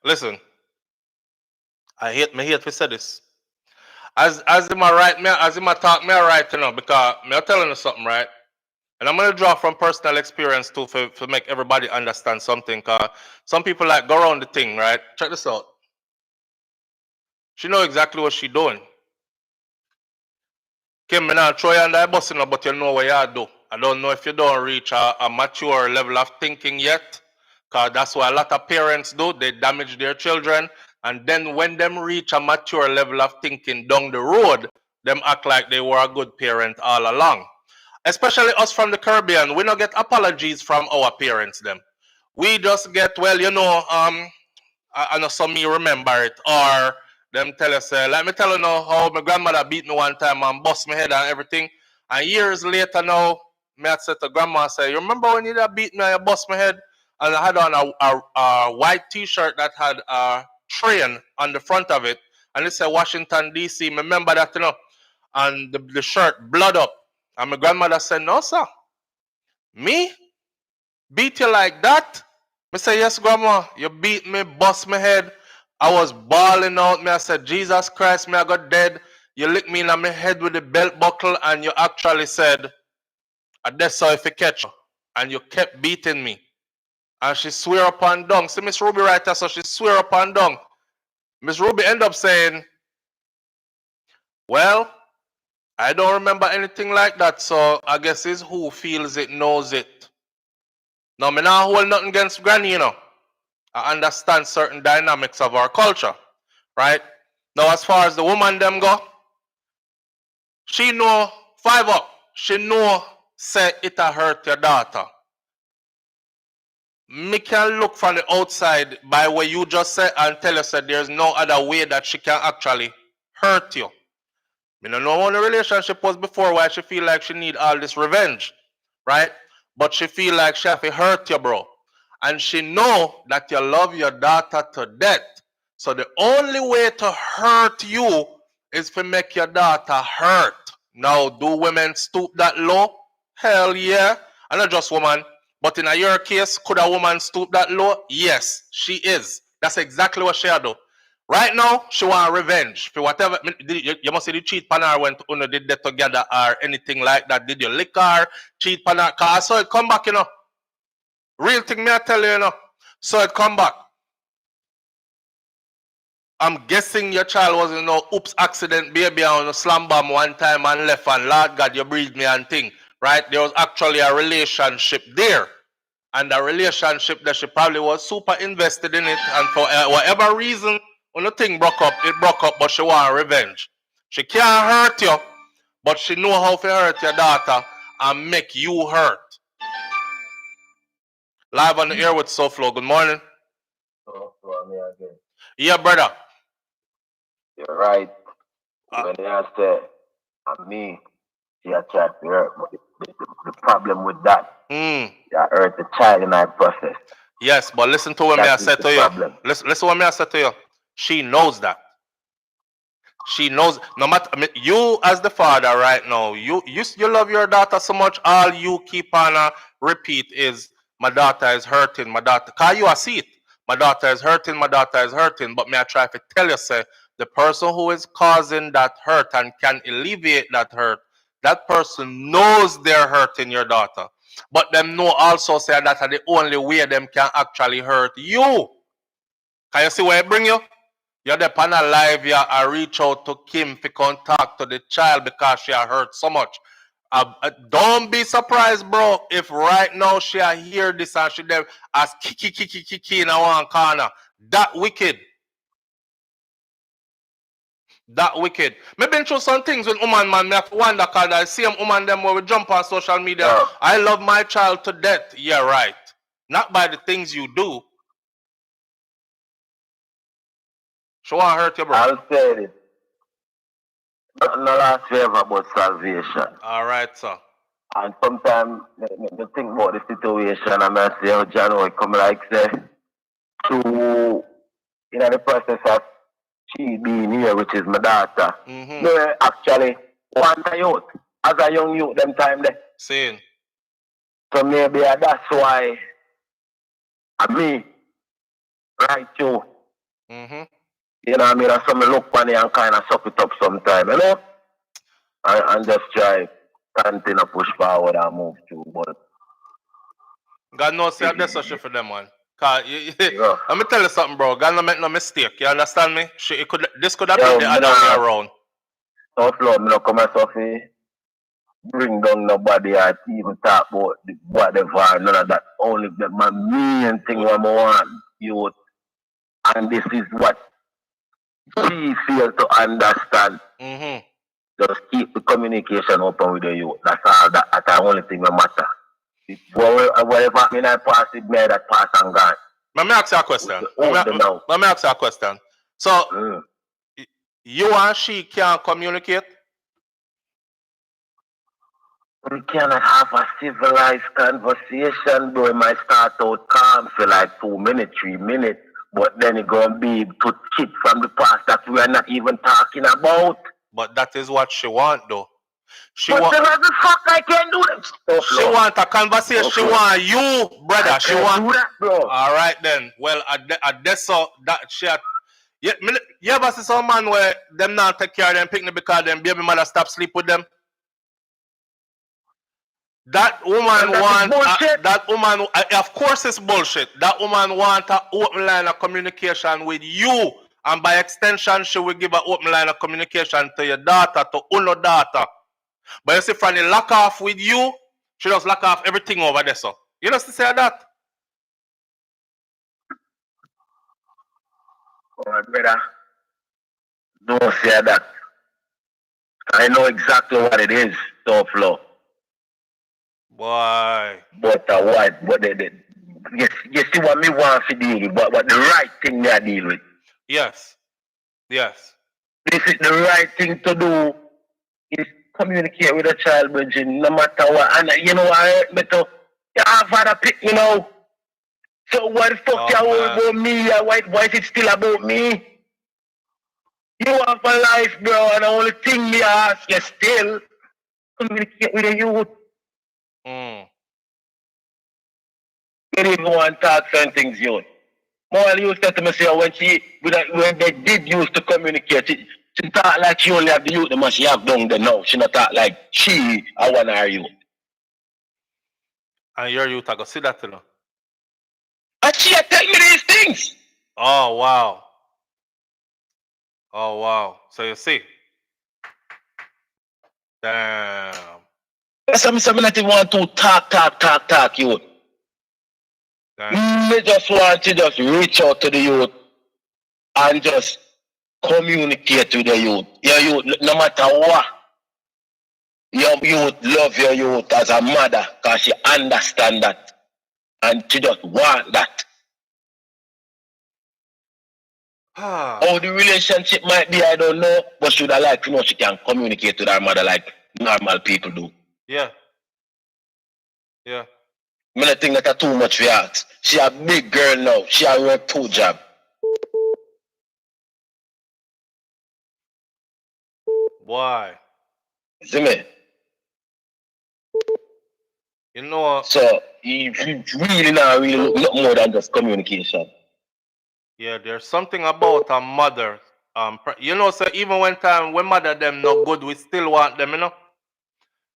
listen. I hate to say this. As him a write me, as him a talk me a write, you know, because me a telling you something, right? And I'm gonna draw from personal experience too for make everybody understand something. Cause some people like go around the thing, right? Check this out. She know exactly what she doing. Kim, me not throw you under the bus, you know, but you know what you do. I don't know if you don't reach a mature level of thinking yet. Cause that's what a lot of parents do. They damage their children. And then when them reach a mature level of thinking down the road, them act like they were a good parent all along. Especially us from the Caribbean, we don't get apologies from our parents them. We just get, well, you know, I know some me remember it, or them tell us, let me tell you now how my grandmother beat me one time and bust my head and everything. And years later now, me had said to grandma, say, you remember when you did beat me and you bust my head? And I had on a white t-shirt that had a train on the front of it. And it said Washington, D.C. Remember that, you know? And the shirt blood up. And my grandmother said, no, sir. Me? Beat you like that? I say, yes, grandma. You beat me, bust my head. I was bawling out. Me, I said, Jesus Christ, me, I got dead. You licked me in my head with the belt buckle, and you actually said, I that's so if you catch you. And you kept beating me. And she swear upon dung. See, Miss Ruby right there, so she swear upon dung. Miss Ruby end up saying, well, I don't remember anything like that, so I guess it's who feels it knows it. Now, me not hold nothing against Granny, you know. I understand certain dynamics of our culture, right? Now, as far as the woman them go, she know 5 up. She know say it a hurt your daughter. Me can look from the outside by what you just said and tell you that there's no other way that she can actually hurt you. Me don't know how the relationship was before why she feel like she need all this revenge, right? But she feel like she have to hurt you, bro. And she know that you love your daughter to death. So the only way to hurt you is to make your daughter hurt. Now, do women stoop that low? Hell yeah. And not just woman. But in your case, could a woman stoop that low? Yes, she is. That's exactly what she do. Right now, she want revenge for whatever. You must say the cheat on her when you did that together or anything like that. Did you lick her, cheat on her? Cause I saw it come back, you know. Real thing, me I tell you, you know. So it come back. I'm guessing your child was, you know, oops, accident, baby, on a slam bomb one time and left, and Lord God, you breathed me and thing, right? There was actually a relationship there. And the relationship that she probably was super invested in it, and for whatever reason, when the thing broke up, it broke up, but she want revenge. She can't hurt you, but she know how to hurt your daughter and make you hurt. Live on the air with SouFLo. Good morning. Yeah, brother. You're right. When you say, me, she had tried to hurt, but the problem with that, you hurt the child in that process. Yes, but listen to what I said to you. Listen what I said to you. She knows that. She knows. No matter, I mean, you as the father right now, you love your daughter so much. All you keep on repeat is, "My daughter is hurting. My daughter." Cause you see it. My daughter is hurting. My daughter is hurting. But me, I try to tell you, say, the person who is causing that hurt and can alleviate that hurt, that person knows they're hurting your daughter. But them know also say that the only way them can actually hurt you. Can you see where it bring you? You're the panel live, I reach out to Kim to contact to the child because she hurt so much. Don't be surprised, bro, if right now she hear this and she there as kiki in one corner. That wicked. That wicked. Me been through some things with woman, man. Me have to wonder because I see them woman them where we jump on social media. Yeah. I love my child to death. Yeah, right. Not by the things you do. She want hurt you, bro. I'll say it. Nothing last forever but salvation. All right, sir. And sometimes I think about the situation and I say, oh, John, will come like say, to, in the process of she being here, which is my daughter. No, actually, one youth, as a young youth, them time there. Same. So maybe that's why me, right, you. You know what I mean? And so me look funny and kind of suck it up sometime, you know? And just try continue push forward and move through. But God knows that's such for them, man. Cause yeah. let me tell you something, bro. God no make no mistake. You understand me? This could have Yo, been the other way around. SouFLo, me no come as bring down nobody or even talk about whatever, none of that. Only that my main thing what I want you, and this is what she fail to understand. Mm-hmm. Just keep the communication open with the youth. That's all. That's the only thing that matter. Whatever I mean, I pass it, me that pass and gone. Let me ask you a question. Let me ask you a question. So, you and she can't communicate? We cannot have a civilized conversation, bro. It might start out calm for like 2 minutes, 3 minutes, but then it's gonna be to shit from the past that we are not even talking about. But that is what she want, though. What the fuck I can do that? She want a conversation. She want you, brother. She want do that, bro. All right then. Well, at this so that she had. Yeah, you ever see some man where them not take care of them picnic because them baby mother stop sleep with them? That woman want that woman. Of course, it's bullshit. That woman want an open line of communication with you, and by extension, she will give an open line of communication to your daughter, to Uno daughter. But you see, from the lock off with you, she just lock off everything over there. So you know to say that. Oh, brother, don't say that. I know exactly what it is, SouFLo. Boy. But what? But you see what me want to deal with, what the right thing me I deal with. Yes. Yes. This is the right thing to do. Is communicate with a child, Bridging, no matter what. And you know, I hurt me to. You have had a pick, you know. So what the fuck you all about me? Why is it still about me? You have a life, bro, and the only thing me ask you still communicate with the youth. You don't even want to talk certain things, youth. More used to me say when they did used to communicate, she talk like she only have the youth, the man she have down there now. She not talk like she I want her youth. And your youth I go see that, you know. And she tell me these things. Oh wow. Oh wow. So you see. Damn. Something that you want to talk, youth. Me just want to just reach out to the youth and just communicate with the youth. Your youth, no matter what, your youth love your youth as a mother because she understand that and she just want that. How the relationship might be, I don't know, but should I like to know she can communicate with her mother like normal people do. Yeah. Yeah. I don't think that's too much for her. She a big girl now. She a work 2 jobs. Why? See me? You know. So you really not really look more than just communication. Yeah, there's something about a mother. You know, so even when mother them no good, we still want them, you know.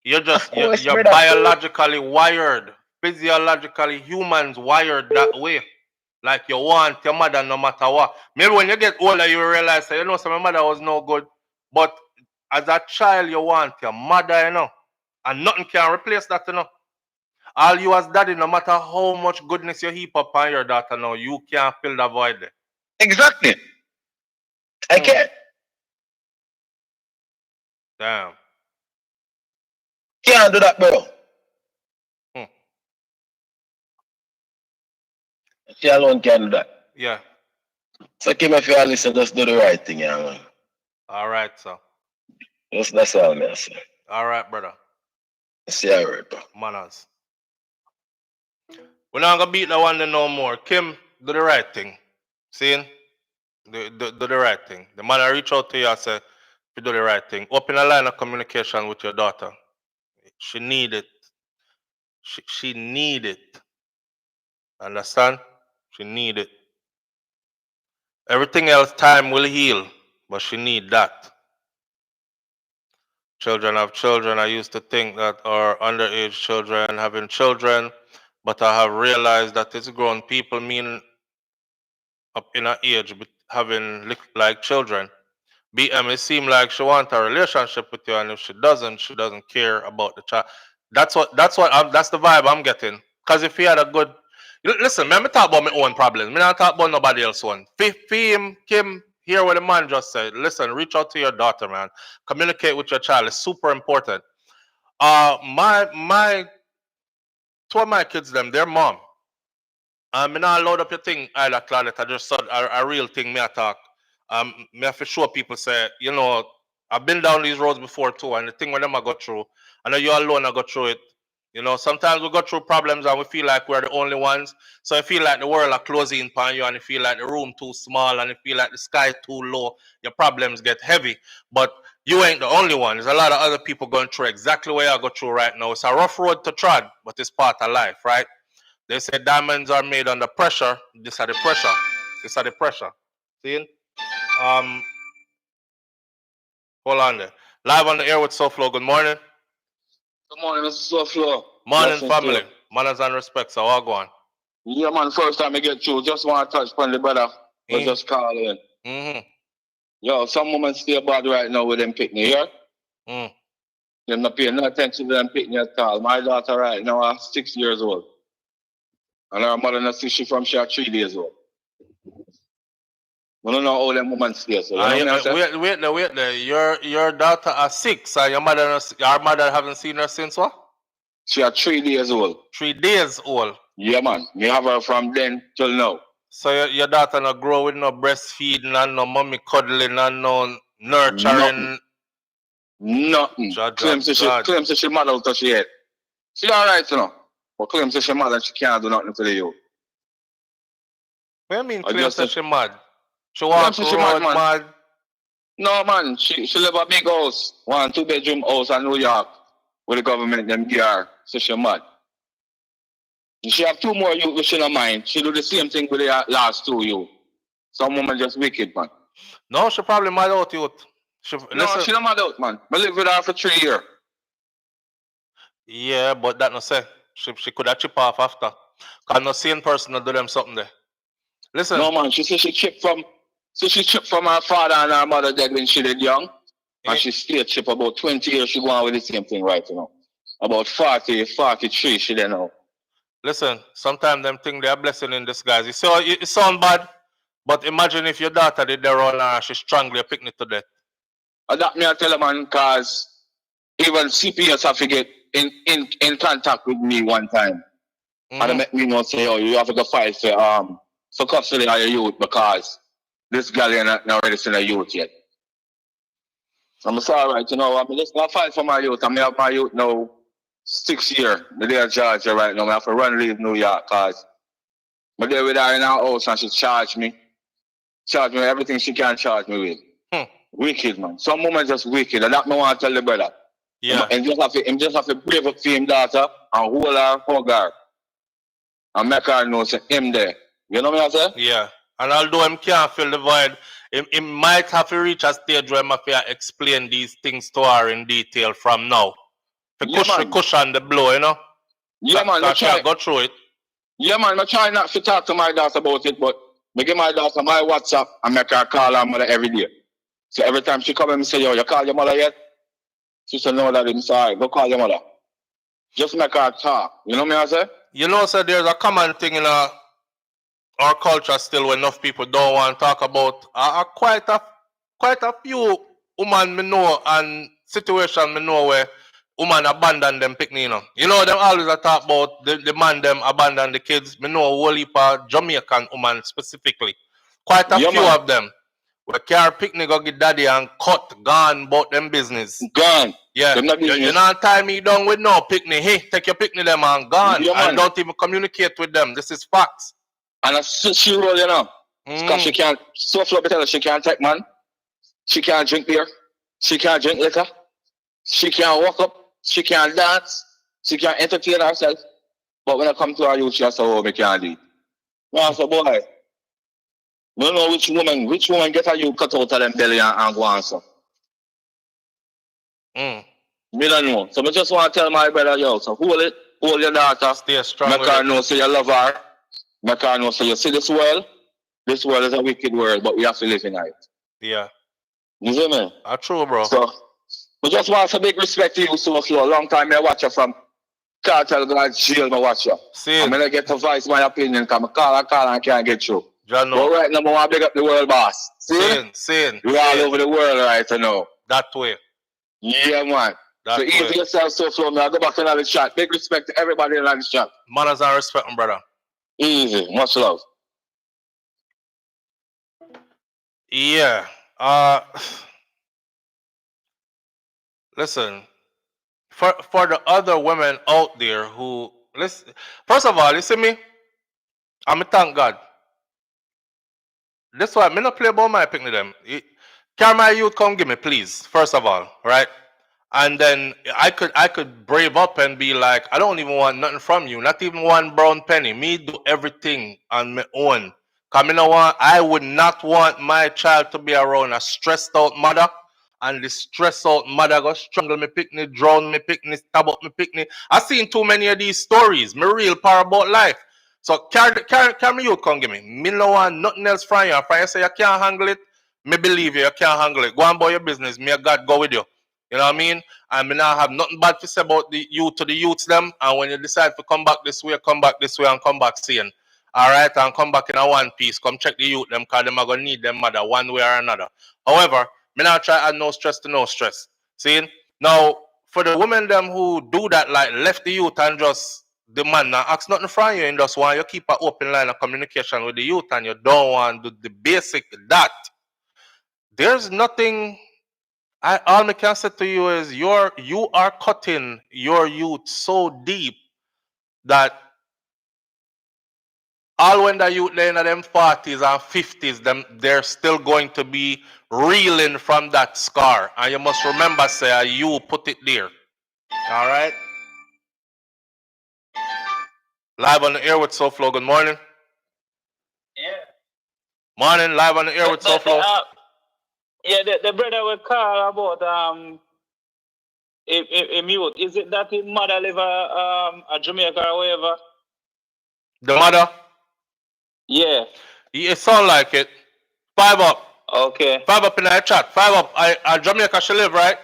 You're biologically wired, physiologically humans wired that way. Like you want your mother no matter what. Maybe when you get older, you realize that, you know, so my mother was no good. But as a child, you want your mother, you know. And nothing can replace that, you know. All you as daddy, no matter how much goodness you heap up on your daughter now, you can't fill the void there. Exactly. I can't. Damn. Can't do that, bro. She alone can do that. Yeah. So Kim, if you are listening, just do the right thing, yeah, man. All right, sir. That's all, man. Sir. All right, brother. See, all right, bro. Manners. We're not gonna beat that one no more. Kim, do the right thing. See? Do the right thing. The man I reach out to you and say, you do the right thing. Open a line of communication with your daughter. She need it. She need it. Understand? She need it. Everything else, time will heal, but she need that. Children have children. I used to think that our underage children having children, but I have realized that it's grown people mean up in an age having like children. BM, it seems like she wants a relationship with you, and if she doesn't care about the child. That's the vibe I'm getting. Because if he had a good, listen, man, me talk about my own problems. Me not talk about nobody else one. Him, Kim, hear what the man just said. Listen, reach out to your daughter, man. Communicate with your child. It's super important. My two of my kids, their mom. Me not load up your thing either, Claudette. I just saw a real thing me I talk. Me have to show people say, I've been down these roads before too, and the thing when them I go through, I know you alone I go through it. Sometimes we go through problems and we feel like we're the only ones. So I feel like the world are closing upon you, and you feel like the room too small, and you feel like the sky too low. Your problems get heavy, but you ain't the only one. There's a lot of other people going through exactly what I go through right now. It's a rough road to trod, but it's part of life, right? They say diamonds are made under pressure. These are the pressure. These are the pressure. See? Hold on there. Live on the air with SouFLo. Good morning. Good morning, Mr. SouFLo. Morning, family. Manners and respect. So all go on. Yeah, man. First time I get through, just want to touch upon the brother. Or just call in. Mm-hmm. Yo, some women stay bad right now with them picnic, yeah? They're not paying no attention to them picnic at all. My daughter right now is 6 years old. And her mother not see she from she 3 days old. We don't know how them women stay. So wait there. Your daughter is 6 and your mother haven't seen her since what? She is 3 days old. 3 days old? Yeah, man. Me have her from then till now. So your daughter not grow with no breastfeeding and no mommy cuddling and no nurturing? Nothing. Claims that she mad out of she head. She alright, but claims that she mad and she can't do nothing for the youth. What do you mean claims that she mad? She walk around mad? No, man. She live a big house. 1 2-bedroom house in New York with the government them give her. So she mad. She have 2 more youth which she don't mind. She do the same thing with the last 2 youth. Some woman just wicked, man. No, she probably mad out youth. She not mad out, man. I live with her for 3 years. Yeah, but that no say. She could have chip off after. Because no sane person will do them something there. Listen. No, man. She said she chipped from her father and her mother dead when she did young. And she stayed chip about 20 years. She go on with the same thing right now. About 40, 43 she then now. Listen, sometimes them think they are blessing in disguise. It sound bad, but imagine if your daughter did their own and she strangled your picnic to death. That me I tell her, man, because even CPS have to get in contact with me one time. And they make me know say, oh, you have to go fight for custody of your youth because this girl is not ready to see the youth yet. I'm sorry, right, I mean, just not fight for my youth. I mean, I have my youth now 6 years. The day of Georgia right now. I have to run leave New York because I'm there with her in her house and she charge me everything she can charge me with. Wicked, man. Some women just wicked. And that me want to tell the brother. Yeah. And just have to brave up for him daughter and hold her, hug her. And make her know say him there. You know what I say? Yeah. And although him can't fill the void, he might have to reach a stage where he have to explain these things to her in detail from now. To cushion the blow, Yeah, man. I try go through it. Yeah, man. I try not to talk to my daughter about it, but I give my daughter my WhatsApp and make her call her mother every day. So every time she come and say, yo, you call your mother yet? She said, no, that I'm sorry. Go call your mother. Just make her talk. You know what I say? So there's a common thing in our culture still when enough people don't want to talk about. Quite a few women me know and situation me know where women abandon them picnic, them always talk about the man them abandon the kids. Me know a whole heap of Jamaican women specifically. Quite a few of them. We carry picnic go get daddy and gone about them business. Gone. Yeah. You not tie me down with no picnic. Hey, take your picnic them and gone. And don't even communicate with them. This is facts. And she roll, because she can't, SouFLo tell her she can't take man. She can't drink beer. She can't drink liquor. She can't walk up. She can't dance. She can't entertain herself. But when I come to her youth, she has to hold me can't do. Well, so boy, We don't know which woman get a you cut out of them belly and go on, so. Me don't know. So I just want to tell my brother, yo, so hold your daughter. Stay strong. Make her know so you love her. Make her know so you see this world. This world is a wicked world, but we have to live in it. Yeah. You see me? That's true, bro. So I just want to big respect to you, SouFlo. Long time I watch you from Cartel God's jail, I watch you. I'm going to get to voice my opinion because I call and I can't get through. But right now, I want to big up the world boss. Saying. We're all over the world right now. That way. Yeah, man. So easy yourself, SouFlo. I'll go back to the chat. Big respect to everybody in the chat. Manners and respect, brother. Easy. Much love. Yeah. Listen. For the other women out there who listen, first of all, you see me? I'm thank God. This why me not play about my picnic them. Can my youth come give me, please? First of all, right? And then I could brave up and be like, I don't even want nothing from you, not even one brown penny. Me do everything on my own. Cause I would not want my child to be around a stressed out mother. And the stressed out mother go strangle me picnic, drown me picnic, stab up me picnic. I've seen too many of these stories. Me real power about life. So carry me you come give me. Me no want nothing else from you. If you say you can't handle it, me believe you can't handle it. Go on about your business. Me God go with you. You know what I mean? And me not have nothing bad to say about the youth to the youths them. And when you decide to come back this way and come back seeing. Alright, and come back in a one piece. Come check the youth them because them are gonna need them mother one way or another. However, me not try to add no stress to no stress. See? Now, for the women them who do that, like left the youth and just the man now ask nothing from you and just want you keep an open line of communication with the youth and you don't want to do the basic that. There's nothing all I can say to you is you are cutting your youth so deep that all when the youth in them 40s and 50s, they're still going to be reeling from that scar. And you must remember, say, you put it there. All right? Live on the air with SouFlo. Good morning. Yeah. Morning, live on the air with SouFlo. Yeah, the brother will call about if youth. Is it that his mother live a Jamaica or whatever? The mother? Yeah. It sound like it. 5 up. Okay. 5 up in the chat. 5 up. I Jamaica she live, right?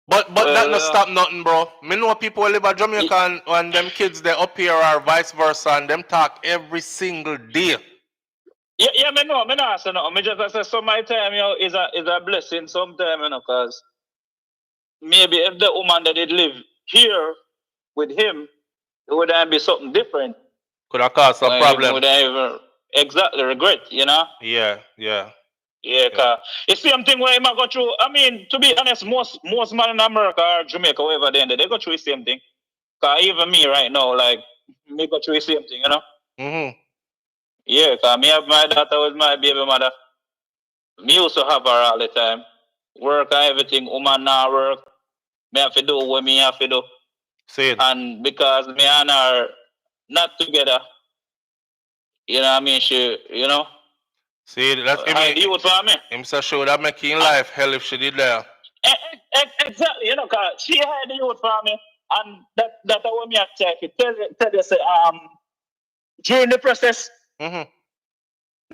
But that no stop nothing, bro. Me know people who live at Jamaica and them kids they up here or vice versa and them talk every single day. Yeah, me know say no. Me just say some my time, is a blessing sometime, cause maybe if the woman that did live here with him, it would be something different. Could have caused some problem. Would I ever exactly regret, Yeah. Yeah, cause it's the same thing where I go through. I mean, to be honest, most men in America or Jamaica, wherever they go through the same thing. Cause even me right now, like me go through the same thing, Mm-hmm. Yeah, cause me have my daughter with my baby mother. Me used to have her all the time. Work and everything. Woman now work. Me have to do what me have to do. See it. And because me and her not together, you know what I mean? She, See, that's I do it for me. Him say she would have make in life hell if she did that. Exactly, cause she had the youth for me, and that what me have to tell you, say, during the process, me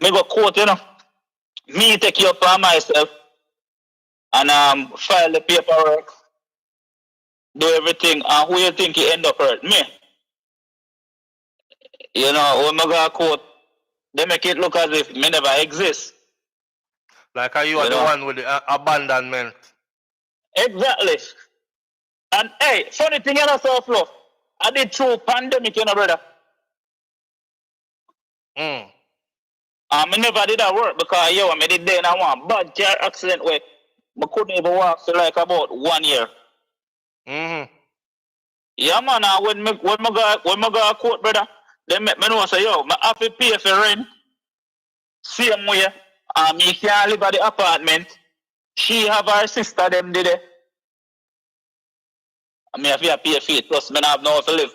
go quote, me take you upon myself, and file the paperwork, do everything, and who you think you end up hurt? Me. When I go quote, they make it look as if me never exist. Like are you are the one with the abandonment. Exactly. And hey, funny thing, SouFlo, I did through pandemic, brother. I never did that work because I did there and I want bad car accident where I couldn't even walk for like about 1 year. Yeah, man. When I go to court, brother, they make me know say, I have to pay for rent. Same way. Me can't live at the apartment. She have her sister them did it. I have to pay for it. Plus, I have nowhere to live.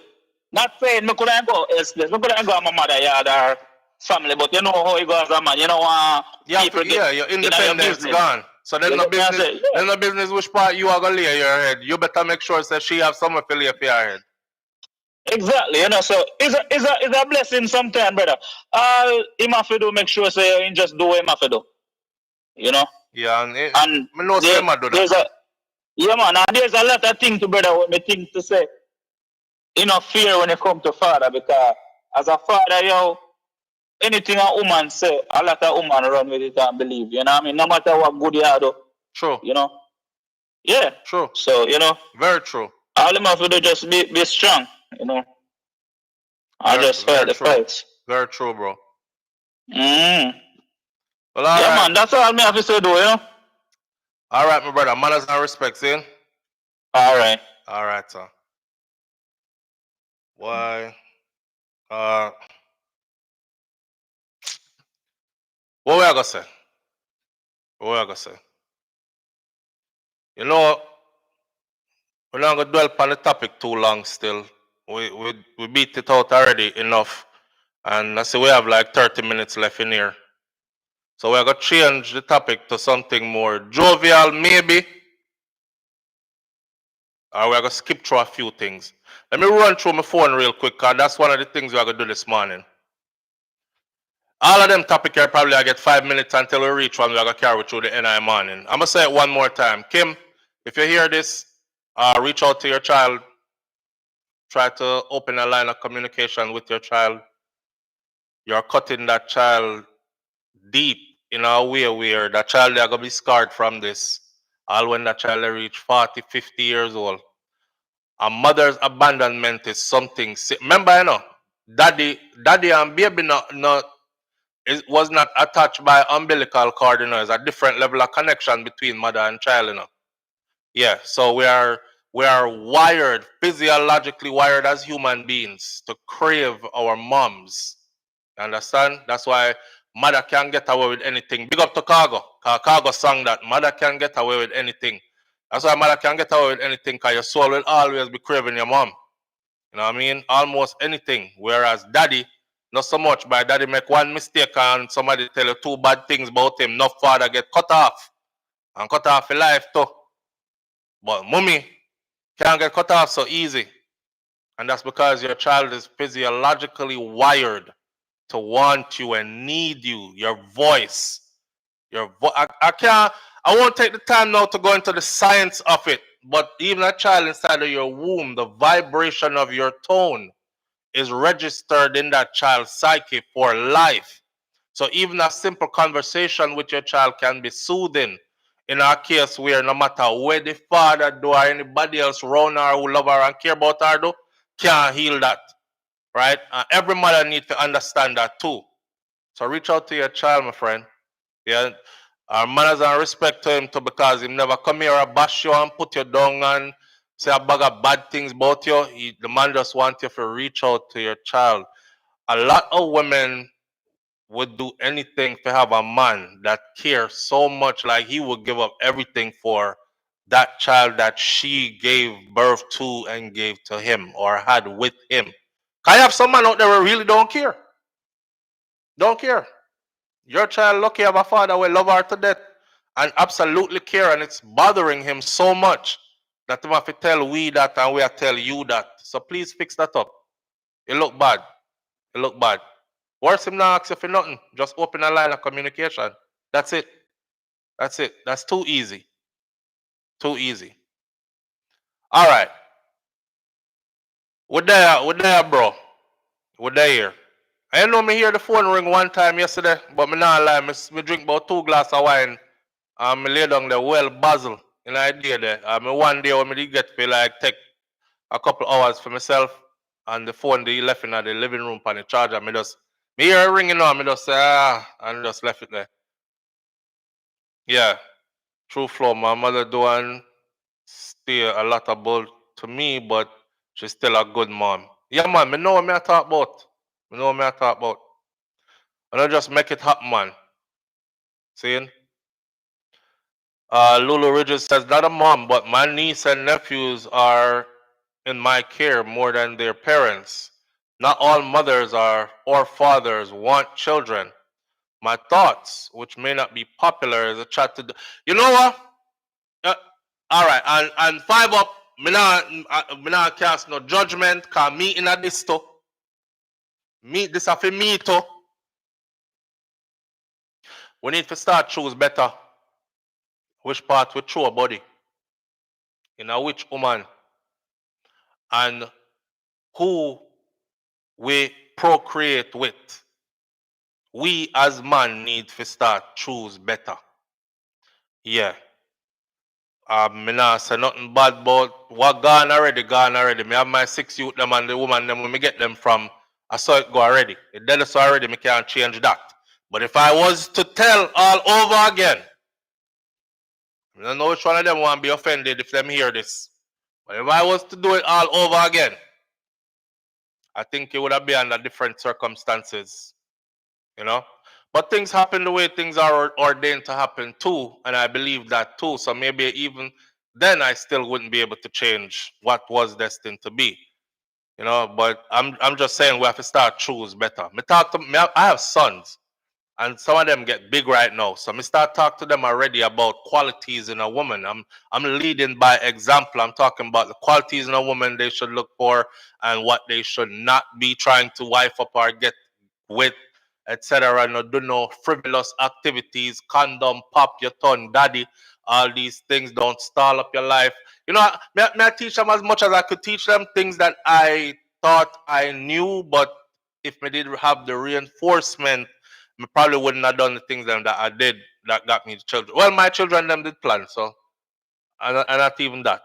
Not saying me couldn't go elsewhere. Me couldn't go to my mother yard or family, but you know how it goes, man. You know, people your independence gone. So then the business which part you are gonna lay your head. You better make sure that she have somewhere to lay for your head. Exactly, you know, so it's a blessing sometimes, brother. All him have to do, make sure say he just do what him have to do. You know? Yeah, and me know say him do that. Man, and there's a lot of things to brother what me think to say. You know, fear when it come to father, because as a father, yo, anything a woman say, a lot of woman run with it and believe. You know what I mean? No matter what good you do. True. You know? Yeah. True. So, you know. Very true. All him have to do just be strong, you know. I just fight the fights. Very true, bro. Well, all man, that's all me have to say, do, you know. All right, my brother. Manners and respect, see? All right. All right, sir. Why? What we are gonna say? You know, we're not gonna dwell upon the topic too long still. We beat it out already enough. And I see we have like 30 minutes left in here. So we're gonna change the topic to something more jovial, maybe. Or we're gonna skip through a few things. Let me run through my phone real quick, because that's one of the things we're gonna do this morning. All of them topics here probably I get 5 minutes until we reach one we're gonna carry through the NI morning. I'm gonna say it one more time. Kim, if you hear this, reach out to your child. Try to open a line of communication with your child. You're cutting that child deep in a way where that child is gonna be scarred from this. All when that child reach 40, 50 years old. A mother's abandonment is something. Remember, you know, daddy and baby was not attached by umbilical cord, you know. It's a different level of connection between mother and child, you know. Yeah, so we are wired, physiologically wired as human beings to crave our moms. You understand? That's why mother can get away with anything. Big up to Cargo. Cargo sang that mother can get away with anything. That's why mother can get away with anything, because your soul will always be craving your mom. You know what I mean? Almost anything. Whereas daddy, not so much. By daddy make one mistake and somebody tell you two bad things about him, no father get cut off. And cut off your life too. But mommy can't get cut off so easy. And that's because your child is physiologically wired to want you and need you, your voice. I won't take the time now to go into the science of it, but even a child inside of your womb, the vibration of your tone is registered in that child's psyche for life. So even a simple conversation with your child can be soothing. In our case, where no matter where the father do or anybody else around her who love her and care about her do, can't heal that. Right? And every mother needs to understand that too. So reach out to your child, my friend. Yeah. Our manners and respect to him too, because he never come here and bash you and put you down and say a bag of bad things about you. The man just wants you to reach out to your child. A lot of women would do anything to have a man that cares so much, like he would give up everything for that child that she gave birth to and gave to him or had with him. I have some man out there who really don't care. Don't care. Your child lucky have a father will love her to death and absolutely care, and it's bothering him so much that he have to tell we that and we have to tell you that. So please fix that up. It look bad. It look bad. Worse him not ask you for nothing. Just open a line of communication. That's it. That's it. That's too easy. Too easy. All right. We're there, bro. We're there here. I know me hear the phone ring one time yesterday, but me not lie. Me drink about 2 glasses of wine. And me lay down there well basil in the idea there. Me one day when me did get to like take a couple hours for myself, and the phone they left in the living room on the charger. Me hear it ringing on, me just say and just left it there. Yeah. True flow. My mother doing still a lot about to me, but she's still a good mom. Yeah, man, me know what me I talk about. Me know what me I talk about. And I just make it happen, man. Seeing? Lulu Ridges says, not a mom, but my niece and nephews are in my care more than their parents. Not all mothers or fathers want children. My thoughts, which may not be popular, is a chat to. You know what? All right, and 5 up. Me not cast no judgment. Cause me in a this too. Me this a for me too. We need to start choose better. Which part we throw a body. You know which woman. And who we procreate with. We as man need to start choose better. Yeah. Me not say nothing bad about what gone already. Me have my 6 youth them and the woman them when me get them from, I saw it go already. It did so already, me can't change that. But if I was to tell all over again, I don't know which one of them want to be offended if them hear this. But if I was to do it all over again, I think it would have been under different circumstances, you know. But things happen the way things are ordained to happen too, and I believe that too. So maybe even then I still wouldn't be able to change what was destined to be, you know. But I'm just saying we have to start choose better. I have sons, and some of them get big right now. So I start talk to them already about qualities in a woman. I'm leading by example. I'm talking about the qualities in a woman they should look for and what they should not be trying to wife up or get with, etc. No do no frivolous activities, condom, pop your tongue, daddy. All these things don't stall up your life. You know, may I teach them as much as I could teach them things that I thought I knew, but if I did have the reinforcement, I probably wouldn't have done the things that I did that got me the children. Well, my children them did plan, so and not even that.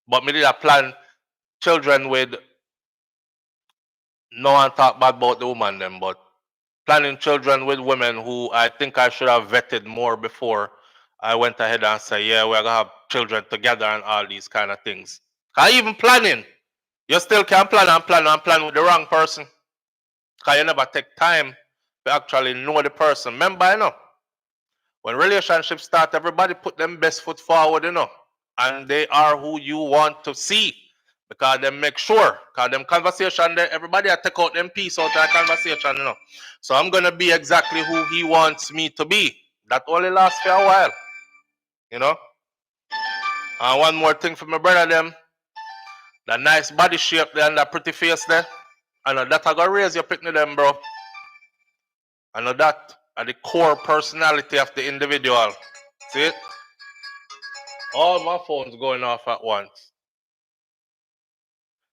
But me did a plan children with no one talk bad about the woman them, but planning children with women who I think I should have vetted more before I went ahead and said, yeah, we're gonna have children together and all these kind of things. Even planning, you still can plan and plan with the wrong person. Because you never take time to actually know the person. Remember, you know, when relationships start, everybody put them best foot forward, you know. And they are who you want to see. Because they make sure. Because them conversation there, everybody take out them piece out of that conversation, you know. So I'm gonna be exactly who he wants me to be. That only lasts for a while. You know? And one more thing for my brother them. That nice body shape there and that pretty face there. I know that I gotta raise your picnic them, bro. I know that are the core personality of the individual. See it? All my phones going off at once.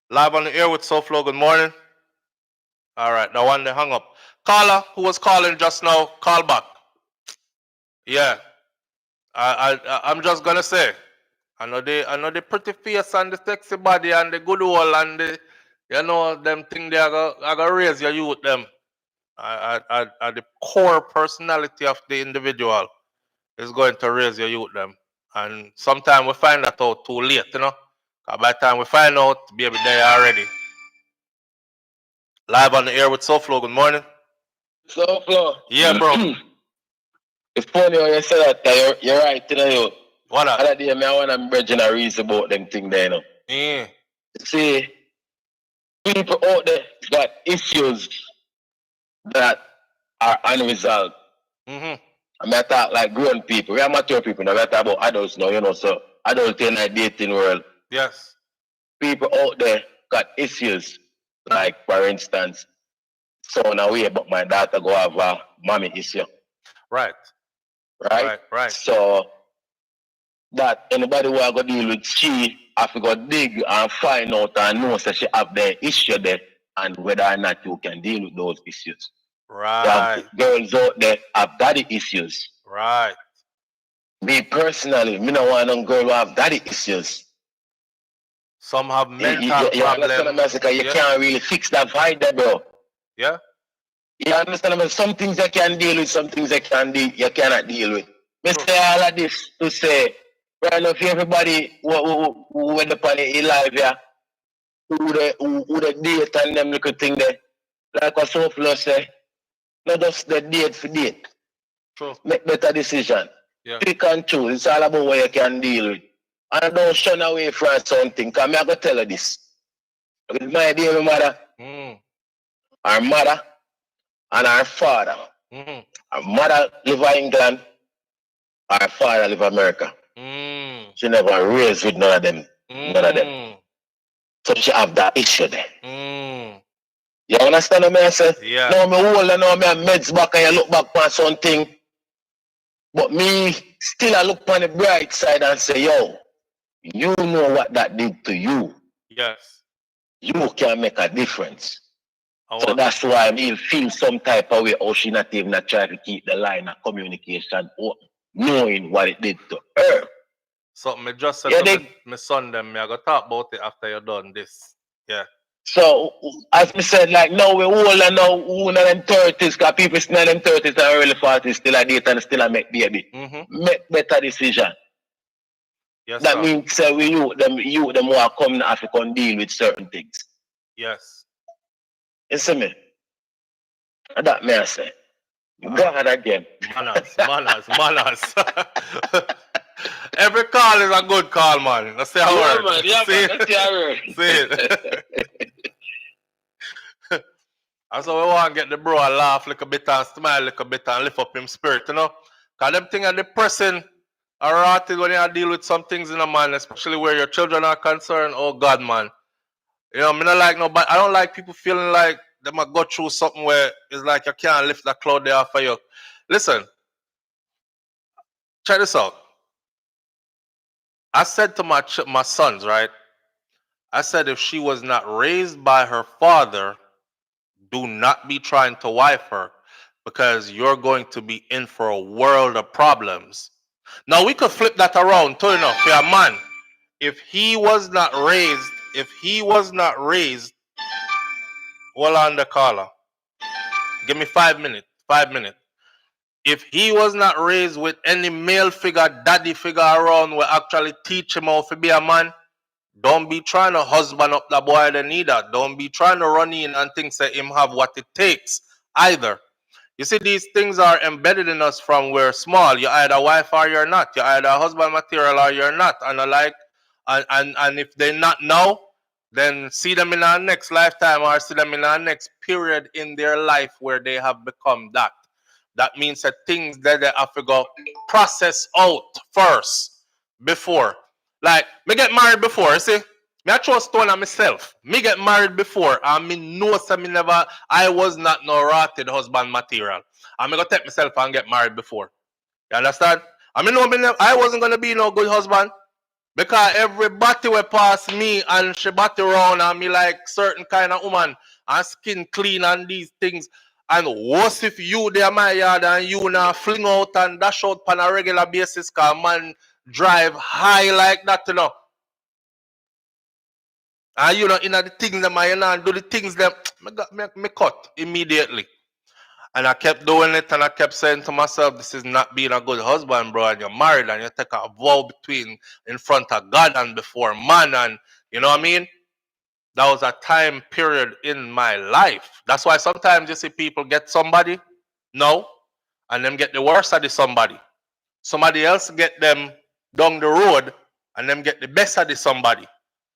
Live on the air with SouFLo, good morning. All right, the one that hung up. Caller, who was calling just now, call back. Yeah. I'm just gonna say, I know the pretty face and the sexy body and the good old and the, you know, them thing they are gonna raise your youth them. The core personality of the individual is going to raise your youth them. And sometimes we find that out too late, you know. By the time we find out, baby, there already. Live on the air with SouFLo, good morning. SouFLo. Yeah, bro. It's funny how you say that, you're right, you know. What up? Other day, I want to bridge and read about them thing there, you know. Yeah. See, people out there got issues that are unresolved. I mean, I talk like grown people. We are mature people now. We are talking about adults now, you know. So, adult in the dating world. Yes. People out there got issues. Like, for instance, son away, but my daughter go have a mommy issue. Right. Right. So, that anybody who are going to deal with she have to go dig and find out and know that she have the issue there and whether or not you can deal with those issues. Right. Girls out there have daddy issues. Right. Me personally, me no want a girl who have daddy issues. Some have mental you problems. You can't really fix that vibe there, bro. Yeah. You understand? I mean, some things you can deal with, some things you cannot deal with. Me say all of this to say, right now, if everybody who went upon it live here, who the date and them little thing there, like what SouFLo say, not just the date for date. True. Make better decision. Yeah. Pick and choose. It's all about what you can deal with. And don't shun away from something. Because I'm going to tell you this. With my dear mother, our mother and our father. Our mother live in England, our father live in America. She never raised with none of them. None of them. So she have that issue there. You understand what I say? Yeah. Now me old and now me have meds back and you look back on something. But me still I look on the bright side and say, yo, you know what that did to you. Yes. You can make a difference. So that's why I mean feel some type of way how she not even try to keep the line of communication open, knowing what it did to her. Something me just said to my son them, I go talk about it after you're done this. Yeah. So as I said, like now we're old and now we're in them 30s, because people still in them 30s and early 40s still a date and still a make baby. Make better decision. Yes, that sir. means we you them who are coming to Africa and deal with certain things. Yes. You see me? And that may I say. God again. Manners. Every call is a good call, man. Let's say a word. Man, yeah, See man, that's your word. See it. And so we want to get the bro a laugh a little bit and smile a little bit and lift up him spirit, you know? Because them things are depressing or rotted when you deal with some things in a man, especially where your children are concerned. Oh God, man. You know, I don't like people feeling like they might go through something where it's like you can't lift that cloud there off of you. Listen, check this out. I said to my sons, right? I said if she was not raised by her father, do not be trying to wife her because you're going to be in for a world of problems. Now we could flip that around too, enough for a man. If he was not raised, hold on the caller. Give me 5 minutes. 5 minutes. If he was not raised with any male figure, daddy figure around will actually teach him how to be a man, don't be trying to husband up the boy then either. Don't be trying to run in and think that him have what it takes either. You see, these things are embedded in us from we're small. You're either wife or you're not. You're either husband material or you're not. And if they're not now, then see them in our next lifetime or see them in our next period in their life where they have become that. That means that things that they have to go process out first before. Like, me get married before, see? Me I throw a stone at myself. Me get married before, and me know that I was not no rotted husband material. And me go take myself and get married before. You understand? I mean, I wasn't gonna be no good husband. Because everybody will pass me and she body around and me like certain kind of woman and skin clean and these things. And what if you there my yard and you now fling out and dash out on a regular basis because man drive high like that, you know. And you know, in the things them you know, do the things them me cut immediately. And I kept doing it and I kept saying to myself, this is not being a good husband, bro. And you're married and you take a vow in front of God and before man. And you know what I mean? That was a time period in my life. That's why sometimes you see people get somebody, no, and them get the worst of the somebody. Somebody else get them down the road and them get the best of the somebody.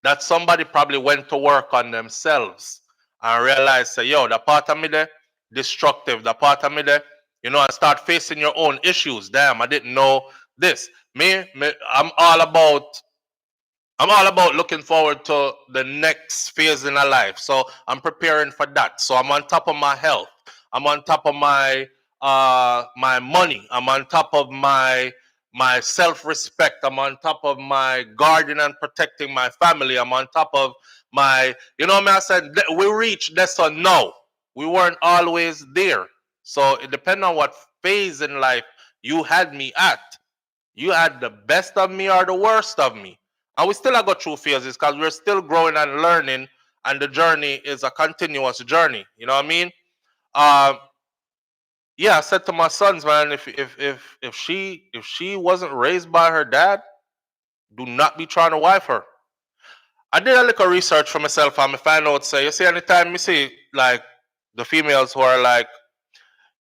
That somebody probably went to work on themselves and realized, say, yo, the part of me there, destructive, the part of me there, you know, and start facing your own issues. Damn, I didn't know this. I'm all about looking forward to the next phase in our life. So I'm preparing for that. So I'm on top of my health. I'm on top of my my money. I'm on top of my self-respect. I'm on top of my guarding and protecting my family. I'm on top of my, you know what I said, we reached this or no. We weren't always there. So it depends on what phase in life you had me at. You had the best of me or the worst of me. And we still have got through phases because we're still growing and learning, and the journey is a continuous journey. You know what I mean? Yeah, I said to my sons, man, if she wasn't raised by her dad, do not be trying to wife her. I did a little research for myself and I find out, say, you see, anytime you see like the females who are like,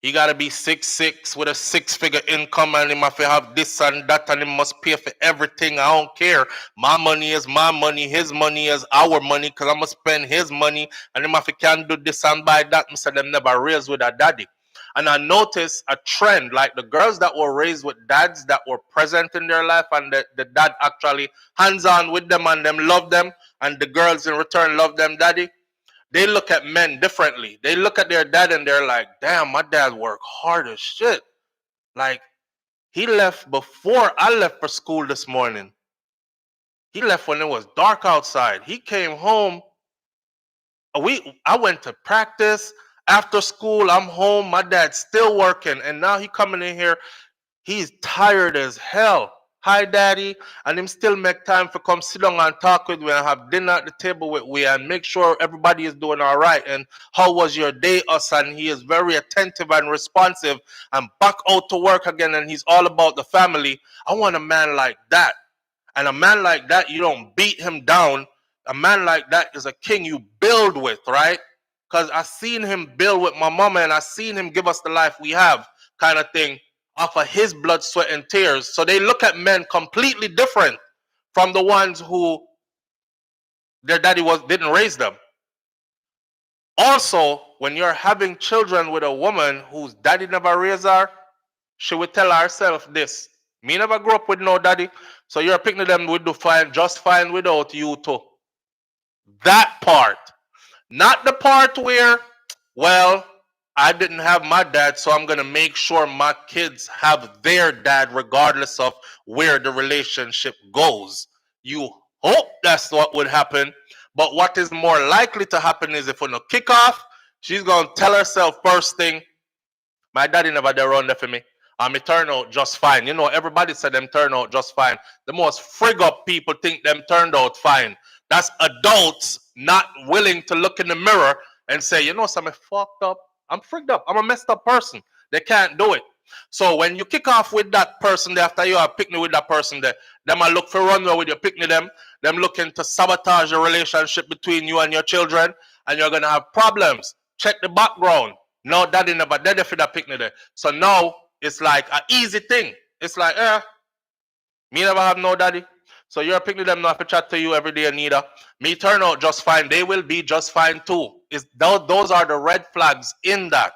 He gotta be 6'6" with a 6-figure income, and he must have this and that, and he must pay for everything. I don't care. My money is my money. His money is our money, because I'm gonna spend his money, and he must can do this and buy that. I said them never raised with a daddy. And I noticed a trend, like the girls that were raised with dads that were present in their life, and the dad actually hands-on with them and them love them, and the girls in return love them daddy. They look at men differently. They look at their dad and they're like, damn, my dad worked hard as shit. Like, he left before I left for school this morning. He left when it was dark outside. He came home. I went to practice. After school, I'm home. My dad's still working. And now he coming in here. He's tired as hell. Hi, daddy. And him still make time for come sit down and talk with me and have dinner at the table with me and make sure everybody is doing all right. And how was your day, us? And he is very attentive and responsive and back out to work again. And he's all about the family. I want a man like that. And a man like that, you don't beat him down. A man like that is a king you build with, right? Because I seen him build with my mama, and I seen him give us the life we have, kind of thing, off of his blood, sweat, and tears. So they look at men completely different from the ones who their daddy didn't raise them. Also, when you're having children with a woman whose daddy never raised her, she would tell herself this: me never grew up with no daddy, so you're picking them would do fine, just fine without you too. That part. Not the part where, well, I didn't have my dad, so I'm going to make sure my kids have their dad regardless of where the relationship goes. You hope that's what would happen, but what is more likely to happen is if on a kickoff, she's going to tell herself first thing, my daddy never did run there for me. It turned out just fine. You know, everybody said them turned out just fine. The most frig up people think them turned out fine. That's adults not willing to look in the mirror and say, you know, something fucked up. I'm frigged up. I'm a messed up person. They can't do it. So when you kick off with that person there, after you have picnic with that person there, them I look for runway with your picnic them looking to sabotage the relationship between you and your children, and you're gonna have problems. Check the background. No, daddy never did it for that picnic there. So now it's like an easy thing. It's like, me never have no daddy. So you're picking them not to chat to you every day neither. Me turn out just fine. They will be just fine too. Those are the red flags in that,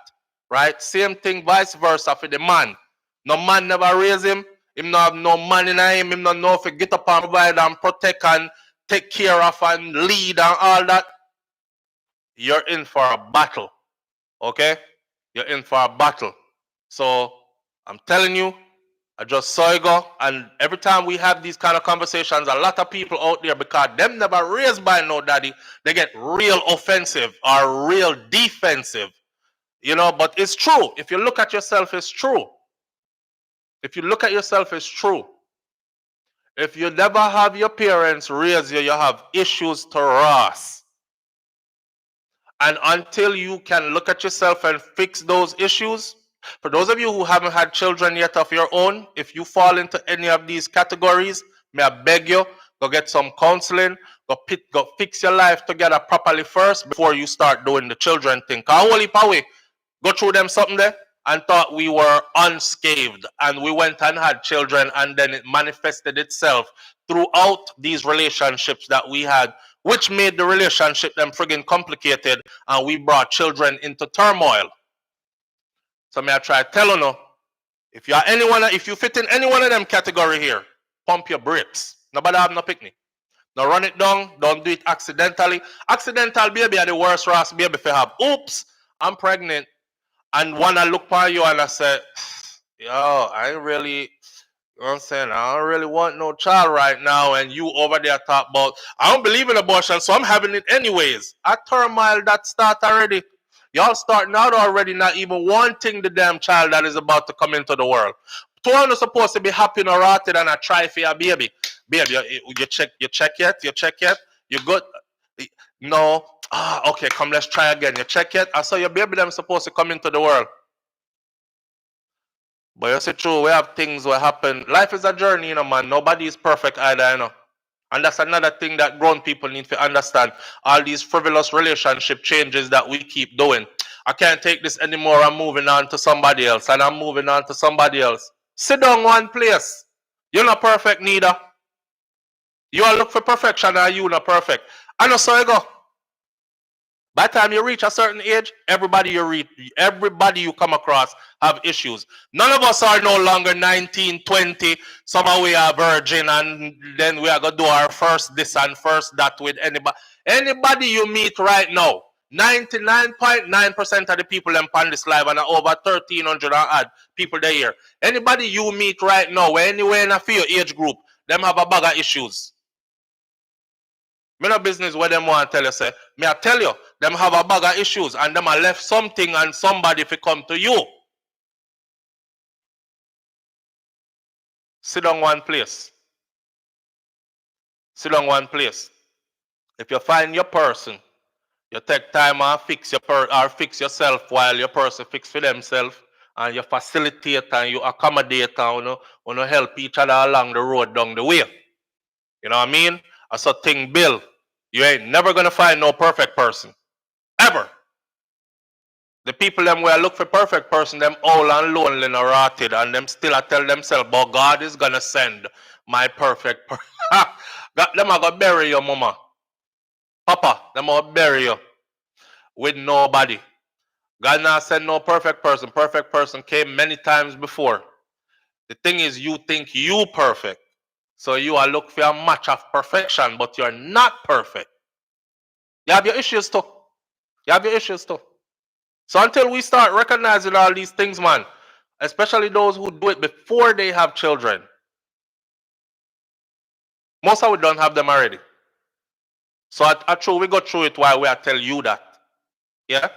right? Same thing, vice versa for the man. No man never raise him. Him not have no money in him. Him not know if he get up and provide and protect and take care of and lead and all that. You're in for a battle, okay? You're in for a battle. So I'm telling you, I just saw it go, and every time we have these kind of conversations, a lot of people out there, because them never raised by no daddy, they get real offensive or real defensive, you know. But it's true. If you look at yourself, it's true. If you look at yourself, it's true. If you never have your parents raise you, you have issues to rust. And until you can look at yourself and fix those issues, for those of you who haven't had children yet of your own, if you fall into any of these categories, may I beg you, go get some counseling, go fix your life together properly first before you start doing the children thing. Because only way go through them something there and thought we were unscathed, and we went and had children, and then it manifested itself throughout these relationships that we had, which made the relationship them friggin' complicated, and we brought children into turmoil. So may I try to tell you, if you fit in any one of them category here, pump your brakes. Nobody have no picnic. Now run it down. Don't do it accidentally. Accidental baby are the worst ras baby if you have. Oops, I'm pregnant. And when I look for you and I say, yo, I ain't really, you know what I'm saying? I don't really want no child right now. And you over there talk about, I don't believe in abortion, so I'm having it anyways. A turmoil that start already. Y'all starting out already not even wanting the damn child that is about to come into the world. Two are supposed to be happy and rotted and a try for your baby. Baby, you check yet? You good? No. Okay, come, let's try again. You check yet? I saw your baby them supposed to come into the world. But you see, true, we have things that happen. Life is a journey, you know, man. Nobody is perfect either, you know. And that's another thing that grown people need to understand. All these frivolous relationship changes that we keep doing. I can't take this anymore. I'm moving on to somebody else, and I'm moving on to somebody else. Sit down one place. You're not perfect neither. You all look for perfection, and you're not perfect. I know so you go. By the time you reach a certain age, everybody you come across have issues. None of us are no longer 19, 20. Somehow we are virgin, and then we are going to do our first this and first that with anybody. Anybody you meet right now, 99.9% of the people on this live, and over 1,300 and odd people there here. Anybody you meet right now, anywhere in a few age group, them have a bag of issues. Me no business where them want to tell you, say. Me I tell you, them have a bag of issues and them have left something and somebody if it come to you. Sit down one place. Sit down one place. If you find your person, you take time and fix fix yourself while your person fix for themselves, and you facilitate and you accommodate and you help each other along the road down the way. You know what I mean? That's a thing, Bill. You ain't never gonna find no perfect person. Ever. The people them where look for perfect person, them all and lonely and rotted, and them still I tell themselves, but God is gonna send my perfect person. Them are gonna bury your mama. Papa, them are gonna bury you with nobody. God not send no perfect person. Perfect person came many times before. The thing is, you think you perfect. So you are look for a match of perfection, but you're not perfect. You have your issues too. You have your issues too. So until we start recognizing all these things, man, especially those who do it before they have children, most of we don't have them already. So we go through it while we are tell you that. Yeah?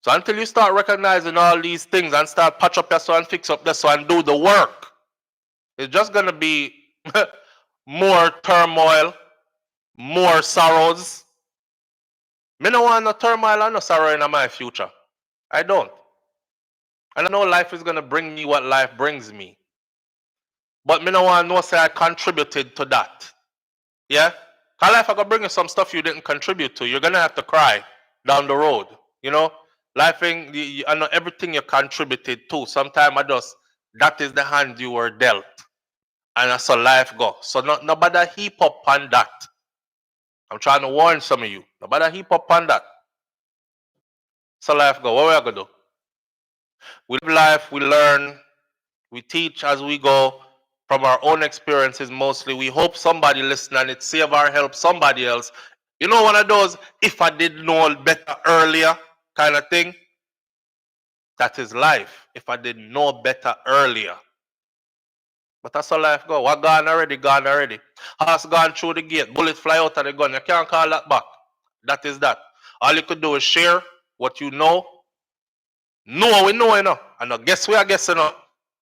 So until you start recognizing all these things and start patch up your soul and fix up the soul and do the work, it's just going to be more turmoil, more sorrows. Me don't want no turmoil and no sorrow in my future. I don't. And I know life is going to bring me what life brings me. But me don't want to know say I contributed to that. Yeah? Because life is going to bring you some stuff you didn't contribute to. You're going to have to cry down the road. You know? Life, I know everything you contributed to. Sometimes that is the hand you were dealt. And that's how life go. So nobody heap up on that. I'm trying to warn some of you. Nobody heap up on that. So life go. What we are going to do? We live life, we learn, we teach as we go from our own experiences mostly. We hope somebody listen and it save or help somebody else. You know, one of those, if I did know better earlier kind of thing. That is life. If I did know better earlier. But that's how life go. What gone already, gone already. Horse gone through the gate, bullet fly out of the gun. You can't call that back. That is that. All you could do is share what you know. Know we know, you know. And now guess we are guessing.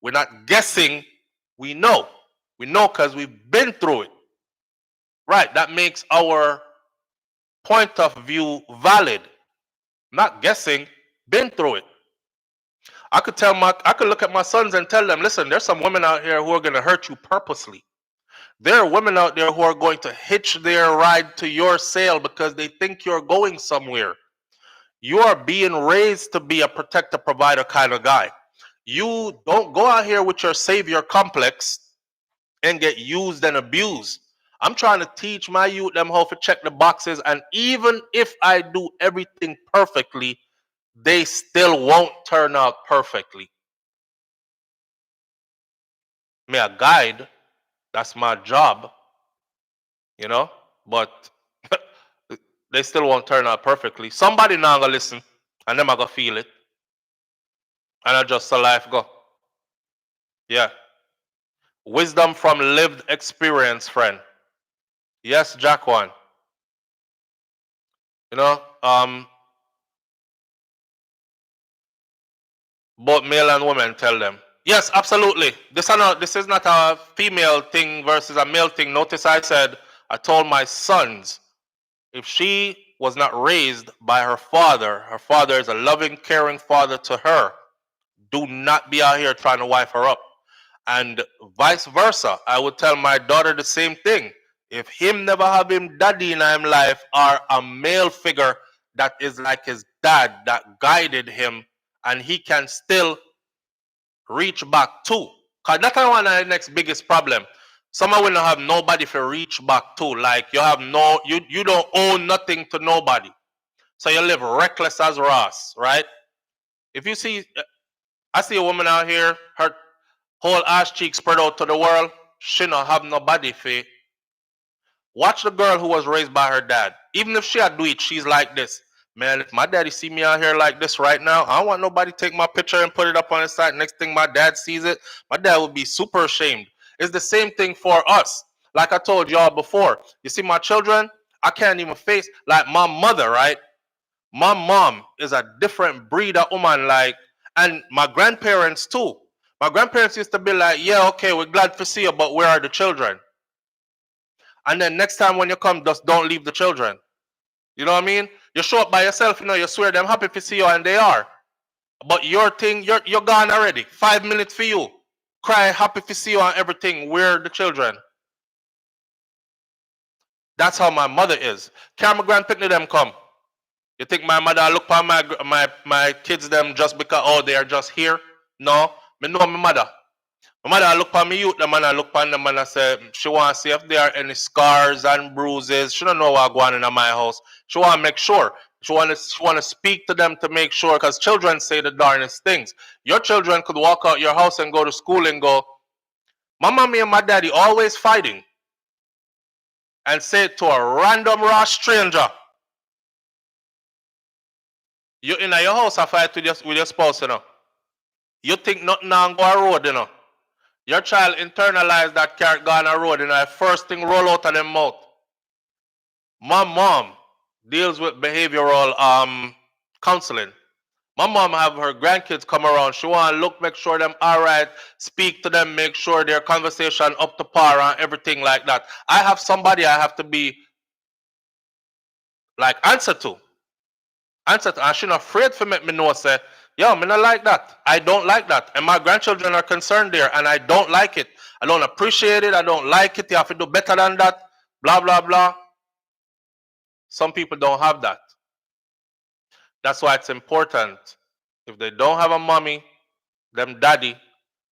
We're not guessing, we know. We know because we've been through it. Right, that makes our point of view valid. Not guessing, been through it. I could look at my sons and tell them, listen, there's some women out here who are going to hurt you purposely. There are women out there who are going to hitch their ride to your sale because they think you're going somewhere. You are being raised to be a protector, provider kind of guy. You don't go out here with your savior complex and get used and abused. I'm trying to teach my youth them how to check the boxes, and even if I do everything perfectly, they still won't turn out perfectly. Me a guide, that's my job, you know, but they still won't turn out perfectly. Somebody now gonna listen, and them I gonna feel it. And I just so life go. Yeah. Wisdom from lived experience, friend. Yes, Jack one. You know, both male and women tell them. Yes, absolutely. This is not a female thing versus a male thing. Notice I said, I told my sons, if she was not raised by her father is a loving, caring father to her. Do not be out here trying to wife her up. And vice versa. I would tell my daughter the same thing. If him never have him daddy in him life or a male figure that is like his dad that guided him and he can still reach back to. Because that's one of the next biggest problem. Someone will not have nobody to reach back to. Like you have you don't own nothing to nobody. So you live reckless as Ross, right? If you see, I see a woman out here, her whole ass cheek spread out to the world, she don't have nobody for. Watch the girl who was raised by her dad. Even if she had do it, she's like this. Man, if my daddy see me out here like this right now, I don't want nobody to take my picture and put it up on his site. Next thing my dad sees it, my dad would be super ashamed. It's the same thing for us. Like I told y'all before, you see my children, I can't even face, like my mother, right? My mom is a different breed of woman, like, and my grandparents too. My grandparents used to be like, yeah, okay, we're glad to see you, but where are the children? And then next time when you come, just don't leave the children. You know what I mean? You show up by yourself, you know, you swear them happy to see you, and they are. But your thing, you're gone already. 5 minutes for you. Cry, happy to see you and everything. Where are the children? That's how my mother is. Can my grandpicnic them come? You think my mother look for my kids them just because, oh, they are just here? No. Me know my mother. My mother look for me youth them and I look for them and I say she want to see if there are any scars and bruises. She don't know what going on in my house. She want to make sure. She want to speak to them to make sure, because children say the darnest things. Your children could walk out your house and go to school and go, my mommy and my daddy always fighting, and say it to a random raw stranger. You in your house a fight with your spouse, you know. You think nothing on go a road, you know. Your child internalize that carrot go on a road, and the first thing roll out of their mouth. My mom deals with behavioral counseling. My mom have her grandkids come around. She want to look, make sure them all right, speak to them, make sure their conversation up to par and everything like that. I have somebody I have to be like answer to. And she not afraid to make me know, say, yo, me not like that. I don't like that. And my grandchildren are concerned there, and I don't like it. I don't appreciate it. I don't like it. You have to do better than that. Blah, blah, blah. Some people don't have that. That's why it's important. If they don't have a mommy, them daddy,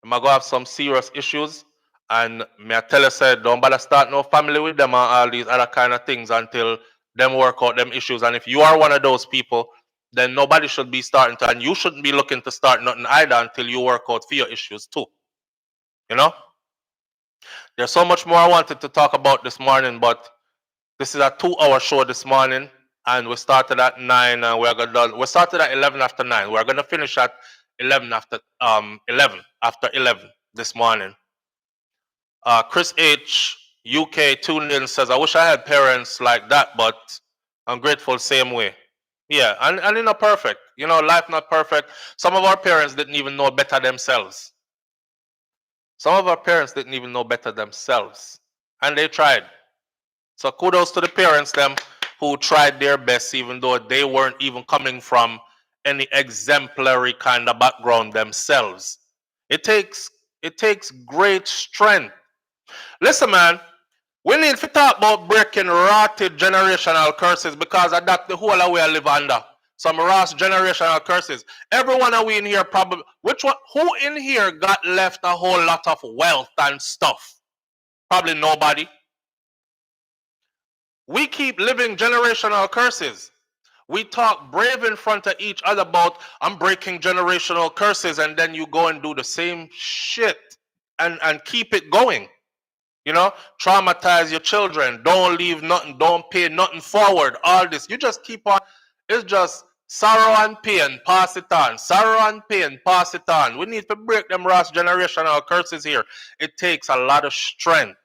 they might go have some serious issues. And me I tell you, say, don't bother start no family with them and all these other kind of things until them work out them issues. And if you are one of those people, then nobody should be starting to, and you shouldn't be looking to start nothing either until you work out for your issues too. You know? There's so much more I wanted to talk about this morning, but this is a 2-hour show this morning, and we started at 9 and we started at 11 after 9. We're gonna finish at 11 after 11 this morning. Chris H UK tuned in, says, I wish I had parents like that, but I'm grateful same way. Yeah, and it's not perfect. You know, life not perfect. Some of our parents didn't even know better themselves. Some of our parents didn't even know better themselves. And they tried. So kudos to the parents them who tried their best, even though they weren't even coming from any exemplary kind of background themselves. It takes great strength. Listen, man, we need to talk about breaking rotted generational curses, because that's the whole of we live under. Some rot generational curses. Everyone of we in here probably, who in here got left a whole lot of wealth and stuff? Probably nobody. We keep living generational curses. We talk brave in front of each other about, I'm breaking generational curses, and then you go and do the same shit and keep it going. You know, traumatize your children. Don't leave nothing. Don't pay nothing forward. All this. You just keep on. It's just sorrow and pain. Pass it on. Sorrow and pain. Pass it on. We need to break them rash generational curses here. It takes a lot of strength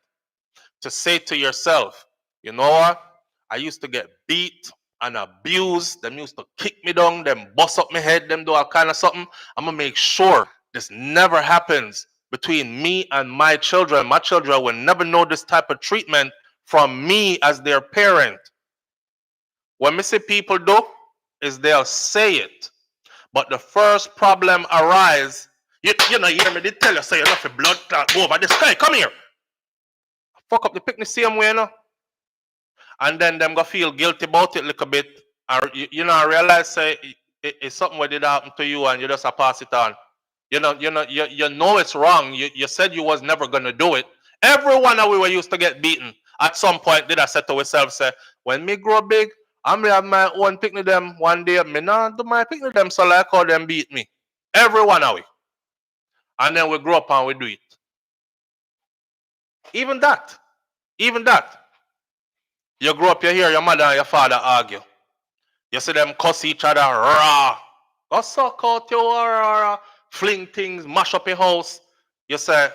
to say to yourself, you know what? I used to get beat and abused. Them used to kick me down. Them bust up my head. Them do all kind of something. I'm going to make sure this never happens between me and my children. My children will never know this type of treatment from me as their parent. What me see people do is they'll say it, but the first problem arise. You know, hear me? They tell you, say enough of blood clot go over this guy. Come here. Fuck up the picnic same way, you know. And then them go feel guilty about it a little bit, I realize say it's something what did happen to you and you just pass it on. You know it's wrong. You said you was never gonna do it. Everyone that we were used to get beaten at some point did I say to ourselves, say, when me grow big, I'm gonna have my own picnic them one day. Me not do my picnic them so like how them beat me. Everyone of we. And then we grow up and we do it. Even that. Even that. You grow up, you hear your mother and your father argue. You see them cuss each other, rah. Go suck out your fling things, mash up your house. You say,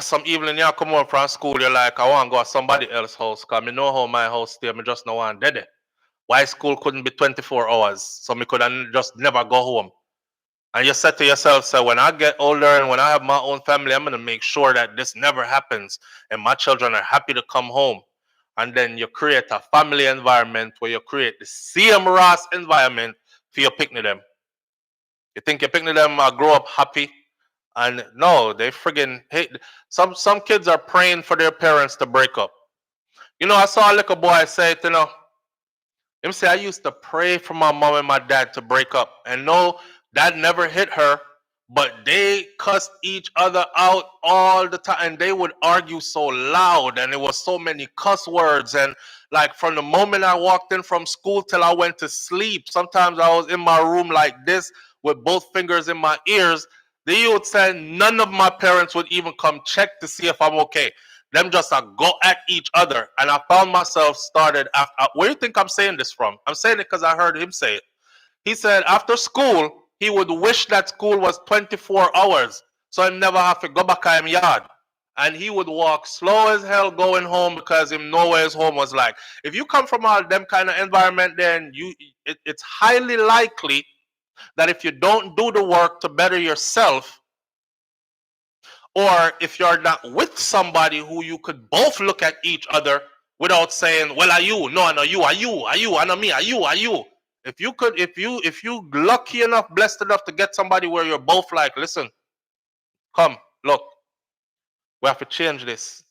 some evening you come home from school, you're like, I want to go to somebody else's house because I know how my house stay, I just know one dead. Why school couldn't be 24 hours, so I could just never go home. And you said to yourself, so when I get older and when I have my own family, I'm going to make sure that this never happens and my children are happy to come home. And then you create a family environment where you create the same Ross environment for your picnic them. You think your picnic them grow up happy? And no, they friggin' hate. Some kids are praying for their parents to break up. You know, I saw a little boy say, him say, I used to pray for my mom and my dad to break up. And no, that never hit her, but they cussed each other out all the time. And they would argue so loud, and it was so many cuss words. And like from the moment I walked in from school till I went to sleep, sometimes I was in my room like this with both fingers in my ears. The youth said none of my parents would even come check to see if I'm okay. Them just go at each other. And I found myself started after, where do you think I'm saying this from? I'm saying it because I heard him say it. He said after school, he would wish that school was 24 hours so he never have to go back to his yard. And he would walk slow as hell going home because him know where his home was like. If you come from all them kind of environment, then it's highly likely that if you don't do the work to better yourself, or if you're not with somebody who you could both look at each other without saying, well, are you? No, I know you, are you, I know me, are you? If you lucky enough, blessed enough to get somebody where you're both like, listen, come, look, we have to change this.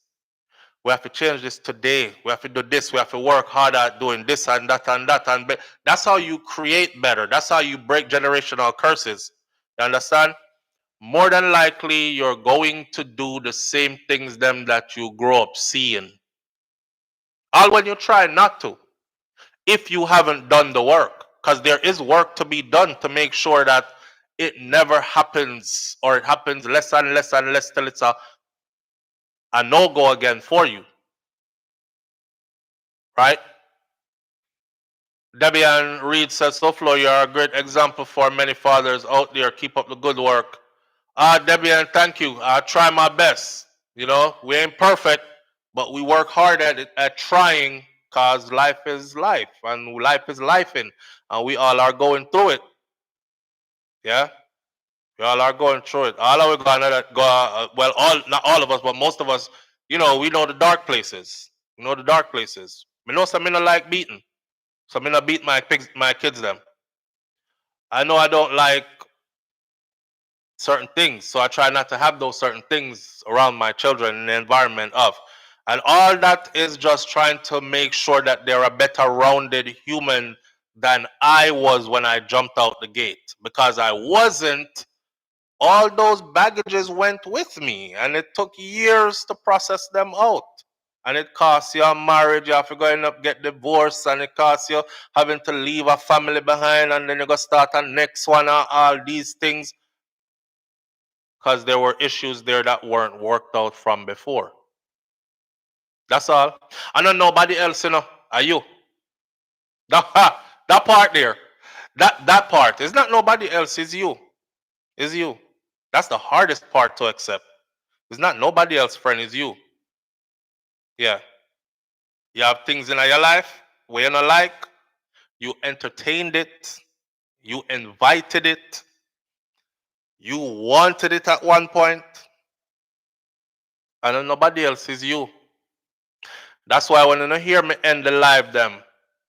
We have to change this today. We have to do this. We have to work hard at doing this and that and that. And that's how you create better. That's how you break generational curses. You understand? More than likely, you're going to do the same things them that you grow up seeing. All when you try not to, if you haven't done the work, because there is work to be done to make sure that it never happens, or it happens less and less and less till it's a no-go again for you. Right? Debian Reed says, SouFlo, you're a great example for many fathers out there. Keep up the good work. Debian, thank you. I try my best. You know, we ain't perfect, but we work hard at it, at trying, because life is life, and life is lifing, and we all are going through it. Yeah? We all are going through it. All of us not all of us, but most of us, we know the dark places. We know the dark places. We know some don't like beating. So I not beat my kids them. I know I don't like certain things, so I try not to have those certain things around my children in the environment of. And all that is just trying to make sure that they're a better rounded human than I was when I jumped out the gate. Because I wasn't, all those baggages went with me, and it took years to process them out. And it costs you a marriage, you have to go end up get divorced, and it costs you having to leave a family behind, and then you go start a next one, and all these things. Because there were issues there that weren't worked out from before. That's all. I know nobody else, are you. That part there. That part. It's not nobody else, it's you. It's you. That's the hardest part to accept. It's not nobody else, friend, it's you. Yeah. You have things in your life where you don't like. You entertained it. You invited it. You wanted it at one point. And nobody else is you. That's why when you hear me end the live them,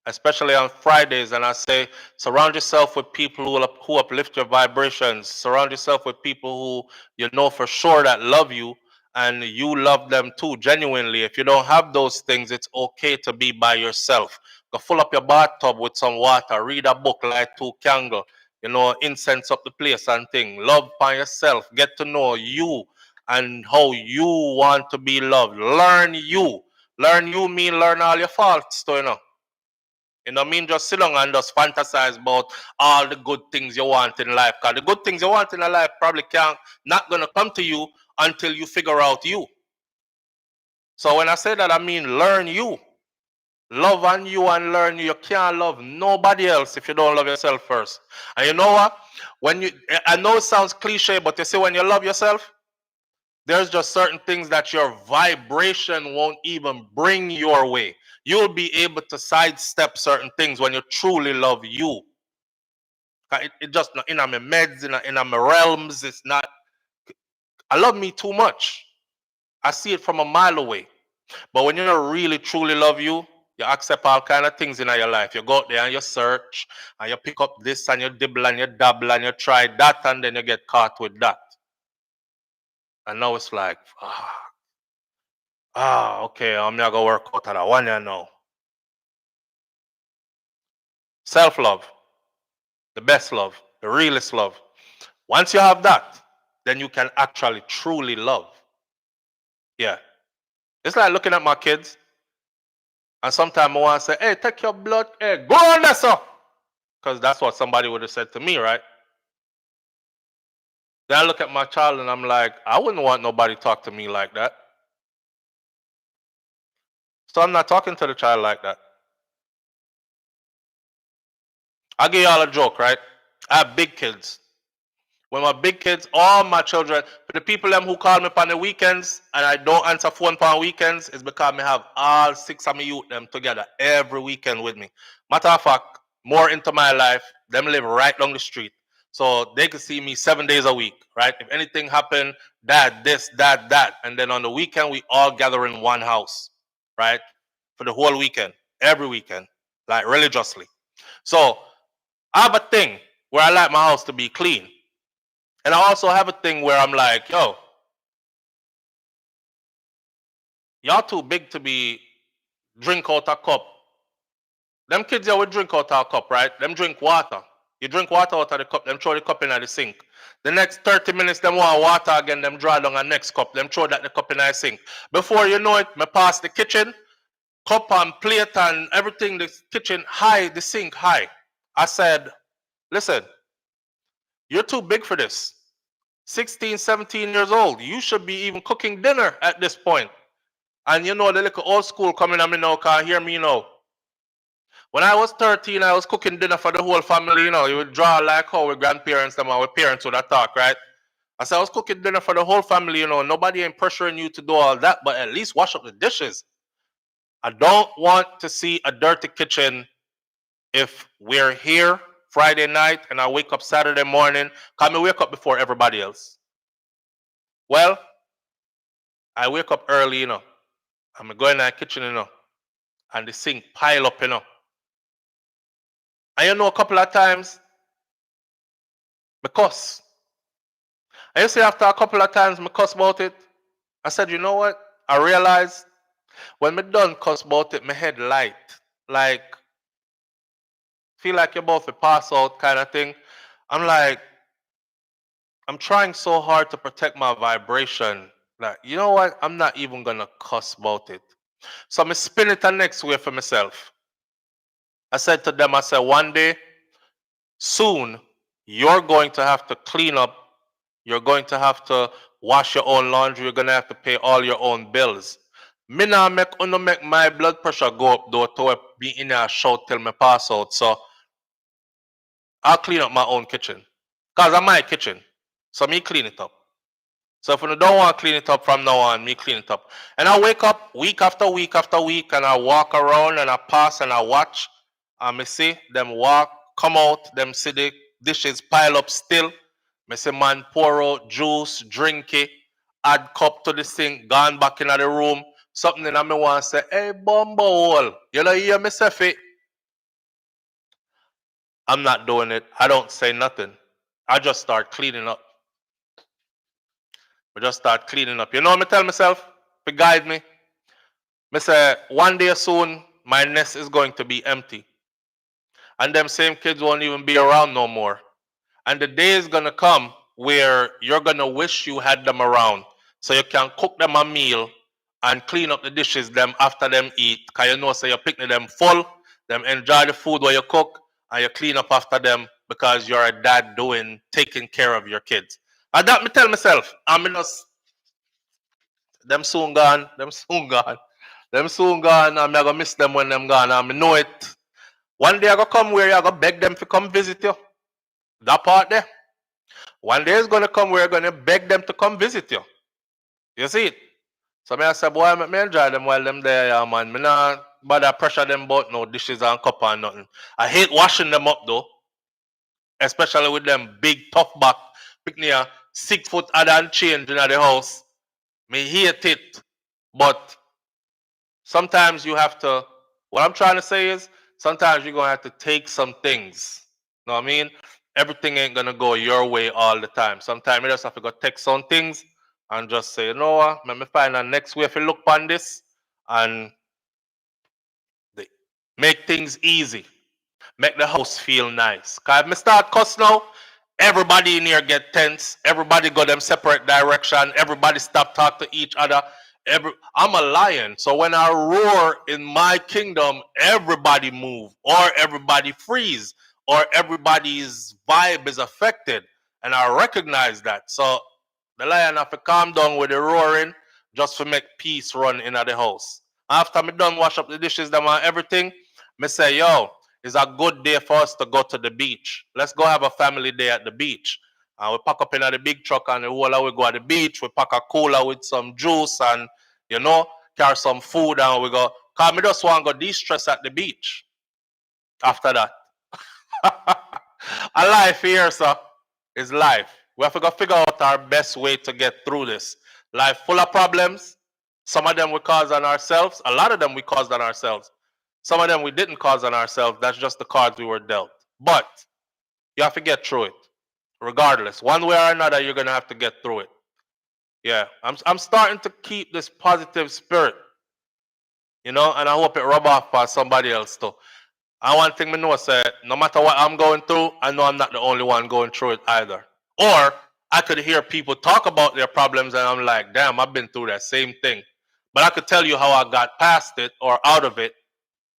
especially on Fridays, and I say, surround yourself with people who uplift your vibrations. Surround yourself with people who you know for sure that love you, and you love them too, genuinely. If you don't have those things, it's okay to be by yourself. Go fill up your bathtub with some water. Read a book, light 2 candles. You know, incense up the place and thing. Love by yourself. Get to know you and how you want to be loved. Learn you. Learn you mean learn all your faults, too, you know. You know, mean just sit down and just fantasize about all the good things you want in life. Because the good things you want in life probably not gonna come to you until you figure out you. So when I say that, I mean learn you. Love on you and learn you. You can't love nobody else if you don't love yourself first. And you know what? I know it sounds cliche, but you see, when you love yourself, there's just certain things that your vibration won't even bring your way. You'll be able to sidestep certain things when you truly love you. It just not in my meds, in my realms. It's not. I love me too much. I see it from a mile away. But when you really truly love you, you accept all kind of things in your life. You go out there and you search and you pick up this and you dibble and you dabble and you try that and then you get caught with that. And now it's like, okay, I'm not gonna work out at that one, you know. Self-love, the best love, the realest love. Once you have that, then you can actually truly love. Yeah. It's like looking at my kids, and sometimes I want to say, hey, take your blood, hey, go on there, sir. Because that's what somebody would have said to me, right? Then I look at my child and I'm like, I wouldn't want nobody to talk to me like that. So I'm not talking to the child like that. I'll give y'all a joke, right? I have big kids. When my big kids, all my children, for the people them who call me on the weekends and I don't answer phone on weekends, is because I have all 6 of my youth them together every weekend with me. Matter of fact, more into my life, them live right down the street. So they can see me 7 days a week, right? If anything happen, dad, this, that. And then on the weekend, we all gather in one house, right? For the whole weekend, every weekend, like religiously. So I have a thing where I like my house to be clean. And I also have a thing where I'm like, yo, y'all too big to be drink out a cup. Them kids here will drink out of a cup, right? Them drink water. You drink water out of the cup, them throw the cup in the sink. The next 30 minutes, them want water again, them draw down a next cup, them throw that the cup in the sink. Before you know it, me pass the kitchen, cup and plate and everything, the kitchen high, the sink high. I said, listen, you're too big for this. 16, 17 years old. You should be even cooking dinner at this point. And you know, the little old school coming at me now can't hear me now. When I was 13, I was cooking dinner for the whole family, you know. You would draw like how our grandparents and our parents would talk, right? I said I was cooking dinner for the whole family, you know. Nobody ain't pressuring you to do all that, but at least wash up the dishes. I don't want to see a dirty kitchen if we're here Friday night and I wake up Saturday morning. Come and wake up before everybody else. Well, I wake up early, you know. I'm going in the kitchen, you know, and the sink pile up, you know. And you know, a couple of times, I cuss. And you see, after a couple of times, I cuss about it. I said, you know what? I realized when I done cuss about it, my head light. Like, feel like you're about to pass out kind of thing. I'm like, I'm trying so hard to protect my vibration. Like, you know what? I'm not even going to cuss about it. So I'm spin it the next way for myself. I said to them, I said, one day, soon, you're going to have to clean up. You're going to have to wash your own laundry. You're going to have to pay all your own bills. Me nah make my blood pressure go up though to be in a shout till me pass out. So I'll clean up my own kitchen. Because I'm my kitchen. So me clean it up. So if you don't want to clean it up from now on, me clean it up. And I wake up week after week after week and I walk around and I pass and I watch. And I see them walk, come out, them see the dishes pile up still. I see man pour out juice, drink it, add cup to the sink, gone back in the room. Something that I want to say, hey, bumble, you know, hear me say it? I'm not doing it. I don't say nothing. I just start cleaning up. I just start cleaning up. You know what I tell myself? To guide me. I say, one day soon, my nest is going to be empty. And them same kids won't even be around no more. And the day is gonna come where you're gonna wish you had them around so you can cook them a meal and clean up the dishes them after them eat. Cause you know so you're picking them full, them enjoy the food while you cook, and you clean up after them because you're a dad taking care of your kids. And that me tell myself, I'm just them soon gone, them soon gone. Them soon gone, I'm gonna miss them when them gone. I know it. One day I go come where you go beg them to come visit you. That part there. One day is gonna come where you're gonna beg them to come visit you. You see it? So I say, boy, me enjoy them while them there, yeah, man. Me not bother pressure them about no dishes and cup and nothing. I hate washing them up though. Especially with them big tough back, picking a 6 foot add and change in the house. Me hate it. But sometimes you have to, what I'm trying to say is, sometimes you're going to have to take some things. You know what I mean? Everything ain't going to go your way all the time. Sometimes you just have to go take some things and just say, you know what, let me find a next way if you look on this and make things easy. Make the house feel nice. Because if I start cuss now, everybody in here get tense. Everybody go them separate direction. Everybody stop talk to each other. I'm a lion, so when I roar in my kingdom, everybody move, or everybody freeze, or everybody's vibe is affected, and I recognize that. So the lion have to calm down with the roaring, just to make peace run in the house. After me done wash up the dishes, them and everything, me say, yo, it's a good day for us to go to the beach. Let's go have a family day at the beach. And we pack up in the big truck and the whole we go at the beach. We pack a cooler with some juice and, you know, carry some food and we go. Because me just want to go de-stress at the beach. After that. A life here, sir, is life. We have to go figure out our best way to get through this. Life full of problems. Some of them we caused on ourselves. A lot of them we caused on ourselves. Some of them we didn't cause on ourselves. That's just the cards we were dealt. But you have to get through it. Regardless, one way or another, you're gonna have to get through it. Yeah, I'm starting to keep this positive spirit, you know, and I hope it rub off on somebody else too. And one thing I know is no matter what I'm going through, I know I'm not the only one going through it either. Or I could hear people talk about their problems and I'm like, damn, I've been through that same thing. But I could tell you how I got past it or out of it.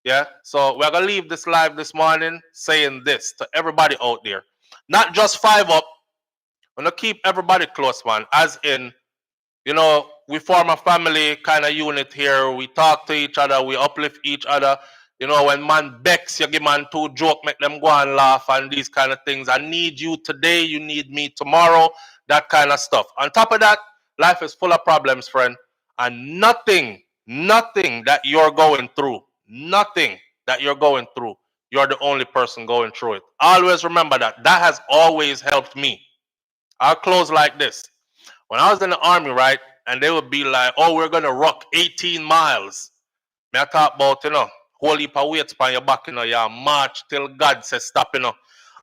Yeah, so we're gonna leave this live this morning saying this to everybody out there. Not just 5 up. We're gonna keep everybody close, man. As in, you know, we form a family kind of unit here. We talk to each other, we uplift each other. You know, when man becks, you give man 2 joke, make them go and laugh and these kind of things. I need you today, you need me tomorrow, that kind of stuff. On top of that, life is full of problems, friend. And nothing that you're going through, you're the only person going through it. Always remember that. That has always helped me. I'll close like this. When I was in the army, right, and they would be like, oh, we're going to rock 18 miles. Me I talk about, you know, whole heap of weights on your back, you know, you march till God says stop, you know.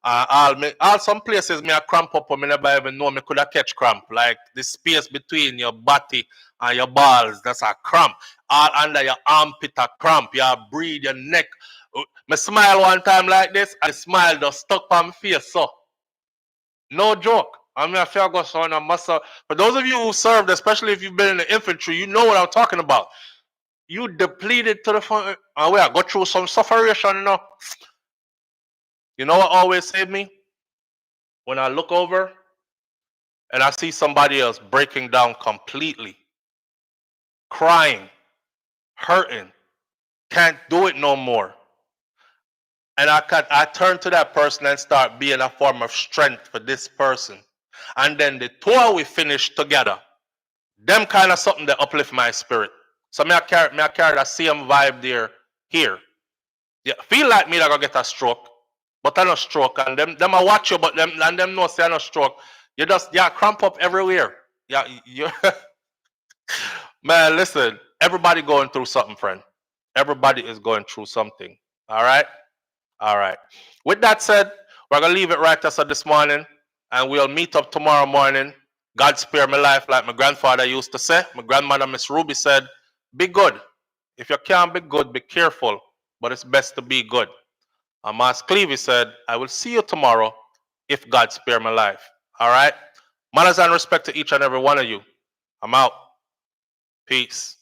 All some places me I cramp up, me never even know me could have catch cramp. Like the space between your body and your balls, that's a cramp. All under your armpit a cramp. You breathe your neck. Me smile one time like this, and the smile just stuck on my face, so. No joke. I mean, I feel like on a muscle. For those of you who served, especially if you've been in the infantry, you know what I'm talking about. You depleted to the front. We I go through some sufferation, you know. You know what always saved me? When I look over and I see somebody else breaking down completely, crying, hurting, can't do it no more. And I turn to that person and start being a form of strength for this person. And then the tour we finish together. Them kind of something that uplift my spirit. So me I carry that same vibe there here. Yeah, feel like me that I get a stroke, but I no stroke. And them I watch you, but them know say I no stroke. You just cramp up everywhere. Yeah, you man, listen, everybody going through something, friend. Everybody is going through something. All right? All right. With that said, we're gonna leave it right there this morning, and we'll meet up tomorrow morning. God spare my life, like my grandfather used to say. My grandmother, Miss Ruby, said, be good. If you can't be good, be careful. but it's best to be good. Mas Cleavy said, I will see you tomorrow if God spare my life. All right? Manners and respect to each and every one of you. I'm out. Peace.